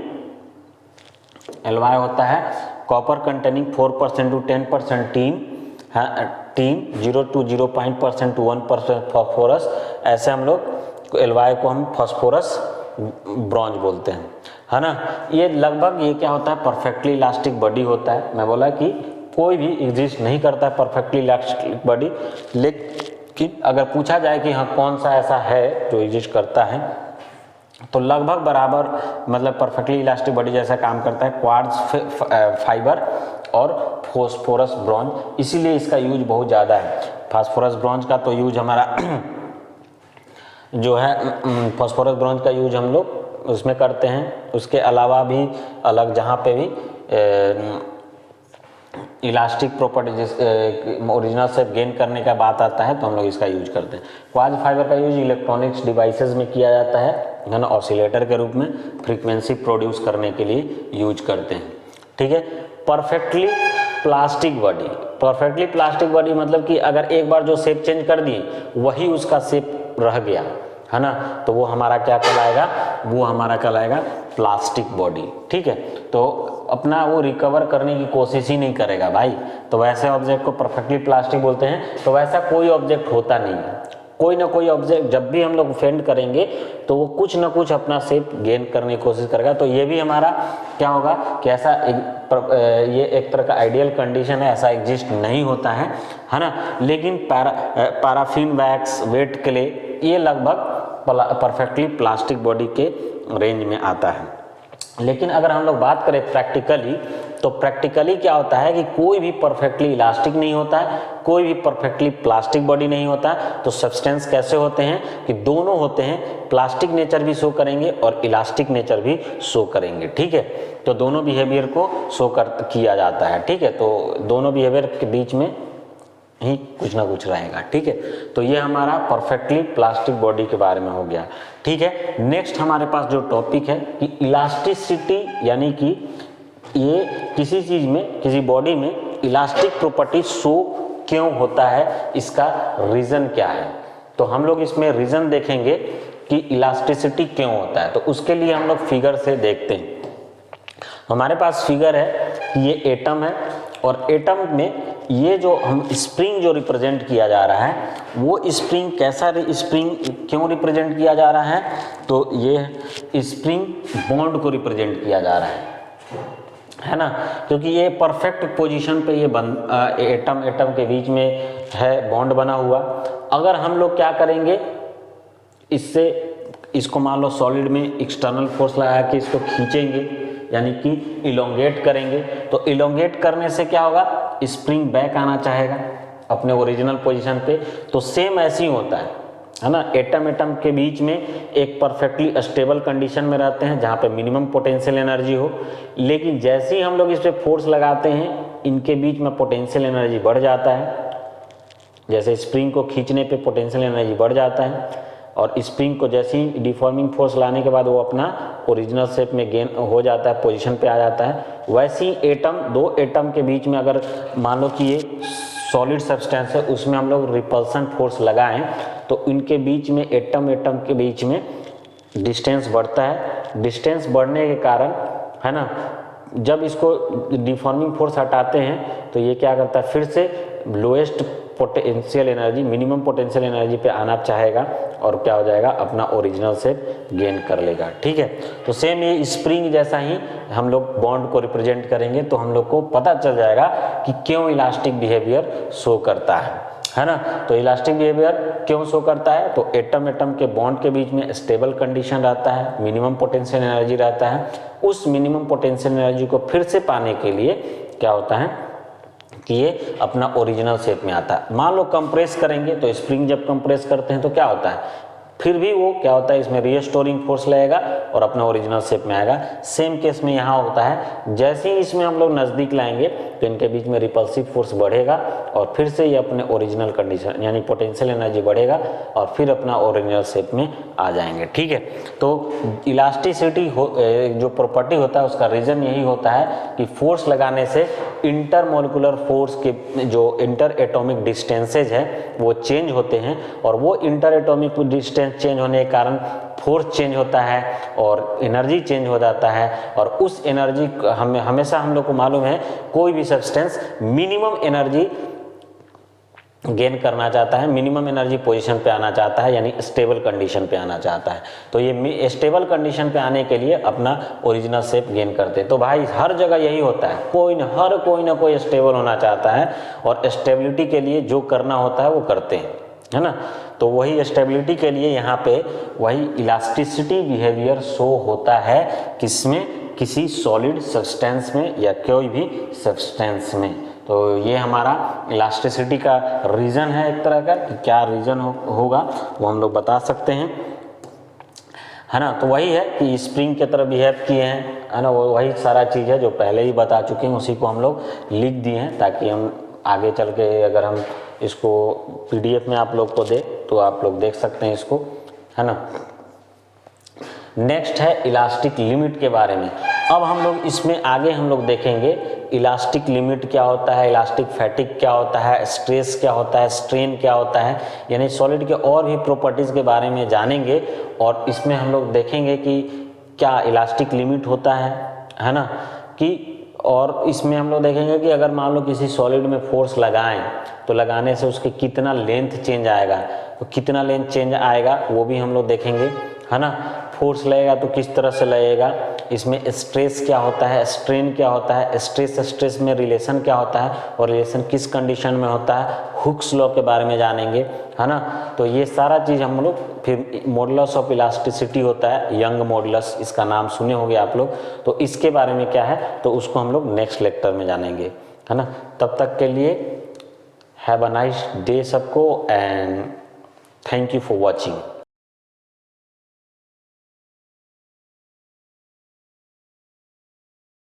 एलवाई होता है copper containing 4% to 10% tin 0 to 0% to 1% phosphorus, ऐसे हम लोग एलवाई को हम फास्फोरस ब्रॉन्ज बोलते हैं, है ना। ये लगभग ये क्या होता है, परफेक्टली इलास्टिक बॉडी होता है। मैं बोला कि कोई भी एग्जिस्ट नहीं करता है परफेक्टली इलास्टिक बॉडी, लेकिन अगर पूछा जाए कि हाँ कौन सा ऐसा है जो एग्जिस्ट करता है, तो लगभग बराबर मतलब परफेक्टली इलास्टिक बॉडी जैसा काम करता है क्वार्ट्ज फाइबर और फास्फोरस ब्रॉन्ज, इसीलिए इसका यूज बहुत ज़्यादा है। फास्फोरस ब्रॉन्ज का तो यूज हमारा जो है फास्फोरस ब्रॉन्ज का यूज हम लोग उसमें करते हैं, उसके अलावा भी अलग जहाँ पे भी इलास्टिक प्रॉपर्टी जिस ओरिजिनल से गेन करने का बात आता है तो हम लोग इसका यूज करते हैं। क्वार्ज फाइबर का यूज इलेक्ट्रॉनिक्स डिवाइसेस में किया जाता है ना, ऑसिलेटर के रूप में फ्रीक्वेंसी प्रोड्यूस करने के लिए यूज करते हैं, ठीक है। Perfectly plastic body, perfectly plastic body मतलब कि अगर एक बार जो शेप चेंज कर दिए वही उसका शेप रह गया, है ना, तो वो हमारा क्या कहलाएगा, वो हमारा कहलाएगा प्लास्टिक बॉडी, ठीक है। तो अपना वो रिकवर करने की कोशिश ही नहीं करेगा भाई, तो वैसे ऑब्जेक्ट को परफेक्टली प्लास्टिक बोलते हैं। तो वैसा कोई ऑब्जेक्ट होता नहीं है, कोई ना कोई ऑब्जेक्ट जब भी हम लोग फेंड करेंगे तो वो कुछ ना कुछ अपना शेप गेन करने की कोशिश करेगा। तो ये भी हमारा क्या होगा कि ऐसा ये एक तरह का आइडियल कंडीशन है, ऐसा एग्जिस्ट नहीं होता है ना। लेकिन पैराफिन वैक्स, वेट क्ले, ये लगभग परफेक्टली प्लास्टिक बॉडी के रेंज में आता है। लेकिन अगर हम लोग बात करें प्रैक्टिकली, तो प्रैक्टिकली क्या होता है कि कोई भी परफेक्टली इलास्टिक नहीं होता है, कोई भी परफेक्टली प्लास्टिक बॉडी नहीं होता है। तो सब्सटेंस कैसे होते हैं कि दोनों होते हैं, प्लास्टिक नेचर भी शो करेंगे और इलास्टिक नेचर भी शो करेंगे, ठीक है। तो दोनों बिहेवियर को शो किया जाता है, ठीक है। तो दोनों बिहेवियर के बीच में ही कुछ ना कुछ रहेगा, ठीक है। तो ये हमारा परफेक्टली प्लास्टिक बॉडी के बारे में हो गया, ठीक है। नेक्स्ट हमारे पास जो टॉपिक है कि इलास्टिसिटी, यानी कि ये किसी चीज में, किसी बॉडी में इलास्टिक प्रॉपर्टी शो क्यों होता है, इसका रीजन क्या है। तो हम लोग इसमें रीजन देखेंगे कि इलास्टिसिटी क्यों होता है। तो उसके लिए हम लोग फिगर से देखते हैं। हमारे पास फिगर है कि ये एटम है और एटम में ये जो हम स्प्रिंग जो रिप्रेजेंट किया जा रहा है, वो स्प्रिंग कैसा स्प्रिंग क्यों रिप्रेजेंट किया जा रहा है, तो ये स्प्रिंग बॉन्ड को रिप्रेजेंट किया जा रहा है ना, क्योंकि ये परफेक्ट पोजीशन पे ये एटम के बीच में है बॉन्ड बना हुआ। अगर हम लोग क्या करेंगे, इसको मान लो सॉलिड में एक्सटर्नल फोर्स लगा के इसको खींचेंगे, यानी कि इलोंगेट करेंगे, तो इलोंगेट करने से क्या होगा, स्प्रिंग बैक आना चाहेगा अपने ओरिजिनल पोजीशन पे। तो सेम ऐसे ही होता है ना। एटम के बीच में एक परफेक्टली स्टेबल कंडीशन में रहते हैं जहाँ पे मिनिमम पोटेंशियल एनर्जी हो, लेकिन जैसे ही हम लोग इस पे फोर्स लगाते हैं इनके बीच में पोटेंशियल एनर्जी बढ़ जाता है। जैसे स्प्रिंग को खींचने पे पोटेंशियल एनर्जी बढ़ जाता है और स्प्रिंग को जैसे ही डिफॉर्मिंग फोर्स लाने के बाद वो अपना ओरिजिनल शेप में गेन हो जाता है, पोजीशन पे आ जाता है। वैसे ही एटम, दो एटम के बीच में अगर मान लो कि ये सॉलिड सब्सटेंस है, उसमें हम लोग रिपल्सन फोर्स लगाएं तो इनके बीच में एटम के बीच में डिस्टेंस बढ़ता है। डिस्टेंस बढ़ने के कारण, है ना, जब इसको डिफॉर्मिंग फोर्स हटाते हैं तो ये क्या करता है, फिर से lowest potential energy, minimum potential energy पे आना चाहेगा और क्या हो जाएगा, अपना ओरिजिनल शेप गेन कर लेगा, ठीक है। तो सेम ये स्प्रिंग जैसा ही हम लोग बॉन्ड को रिप्रेजेंट करेंगे तो हम लोग को पता चल जाएगा कि क्यों इलास्टिक बिहेवियर शो करता है ना। तो इलास्टिक बिहेवियर क्यों शो करता है, तो एटम एटम के बॉन्ड के बीच में स्टेबल कंडीशन रहता है, मिनिमम पोटेंशियल एनर्जी रहता है। उस मिनिमम पोटेंशियल एनर्जी को फिर से पाने के लिए क्या होता है कि ये अपना ओरिजिनल शेप में आता है। मान लो कंप्रेस करेंगे तो स्प्रिंग जब कंप्रेस करते हैं तो क्या होता है, फिर भी वो क्या होता है, इसमें रीस्टोरिंग फोर्स लगेगा और अपना ओरिजिनल शेप में आएगा। सेम केस में यहाँ होता है, जैसे ही इसमें हम लोग नज़दीक लाएंगे तो इनके बीच में रिपल्सिव फोर्स बढ़ेगा और फिर से ये अपने ओरिजिनल कंडीशन यानी पोटेंशियल एनर्जी बढ़ेगा और फिर अपना ओरिजिनल शेप में आ जाएंगे। ठीक है, तो इलास्टिसिटी जो प्रॉपर्टी होता है उसका रीज़न यही होता है कि फोर्स लगाने से इंटरमोलिकुलर फोर्स के जो इंटर एटॉमिक डिस्टेंसेज है वो चेंज होते हैं और वो इंटर एटॉमिक डिस्टेंस चेंज होने के कारण फोर्स चेंज होता है और एनर्जी चेंज हो जाता है। और उस एनर्जी हमेशा हम लोग को मालूम है कोई भी सब्सटेंस मिनिमम एनर्जी गेन करना चाहता है, मिनिमम एनर्जी पोजीशन पे आना चाहता है, यानी स्टेबल कंडीशन पे आना चाहता है। तो ये स्टेबल कंडीशन पे आने के लिए अपना ओरिजिनल शेप गेन करते हैं। तो भाई हर जगह यही होता है, कोई ना कोई स्टेबल होना चाहता है और स्टेबिलिटी के लिए जो करना होता है वो करते हैं, है ना। तो वही स्टेबिलिटी के लिए यहाँ पे वही इलास्टिसिटी बिहेवियर शो होता है, किसमें, किसी सॉलिड सब्सटेंस में या कोई भी सब्सटेंस में। तो ये हमारा इलास्टिसिटी का रीज़न है एक तरह का, कि क्या रीज़न होगा वो हम लोग बता सकते हैं, है ना। तो वही है कि स्प्रिंग की तरह बिहेव किए हैं, है ना। वही सारा चीज़ है जो पहले ही बता चुके हैं, उसी को हम लोग लिख दिए हैं ताकि हम आगे चल के अगर हम इसको PDF में आप लोग को दे तो आप लोग देख सकते हैं इसको, है ना। नेक्स्ट है इलास्टिक लिमिट के बारे में। अब हम लोग इसमें आगे हम लोग देखेंगे इलास्टिक लिमिट क्या होता है, इलास्टिक फैटिग क्या होता है, स्ट्रेस क्या होता है, स्ट्रेन क्या होता है, यानी सॉलिड के और भी प्रॉपर्टीज़ के बारे में जानेंगे। और इसमें हम लोग देखेंगे कि क्या इलास्टिक लिमिट होता है ना, कि और इसमें हम लोग देखेंगे कि अगर मान लो किसी सॉलिड में फोर्स लगाएं तो लगाने से उसके कितना लेंथ चेंज आएगा, तो कितना लेंथ चेंज आएगा वो भी हम लोग देखेंगे, है ना। फोर्स लगेगा तो किस तरह से लगेगा, इसमें स्ट्रेस क्या होता है, स्ट्रेन क्या होता है, स्ट्रेस में रिलेशन क्या होता है और रिलेशन किस कंडीशन में होता है, हुक्स लॉ के बारे में जानेंगे, है ना। तो ये सारा चीज़ हम लोग, फिर मॉडुलस ऑफ इलास्टिसिटी होता है, यंग मॉडुलस, इसका नाम सुने होंगे आप लोग, तो इसके बारे में क्या है तो उसको हम लोग नेक्स्ट लेक्चर में जानेंगे, है ना। तब तक के लिए हैव अ नाइस डे सबको and thank you for watching.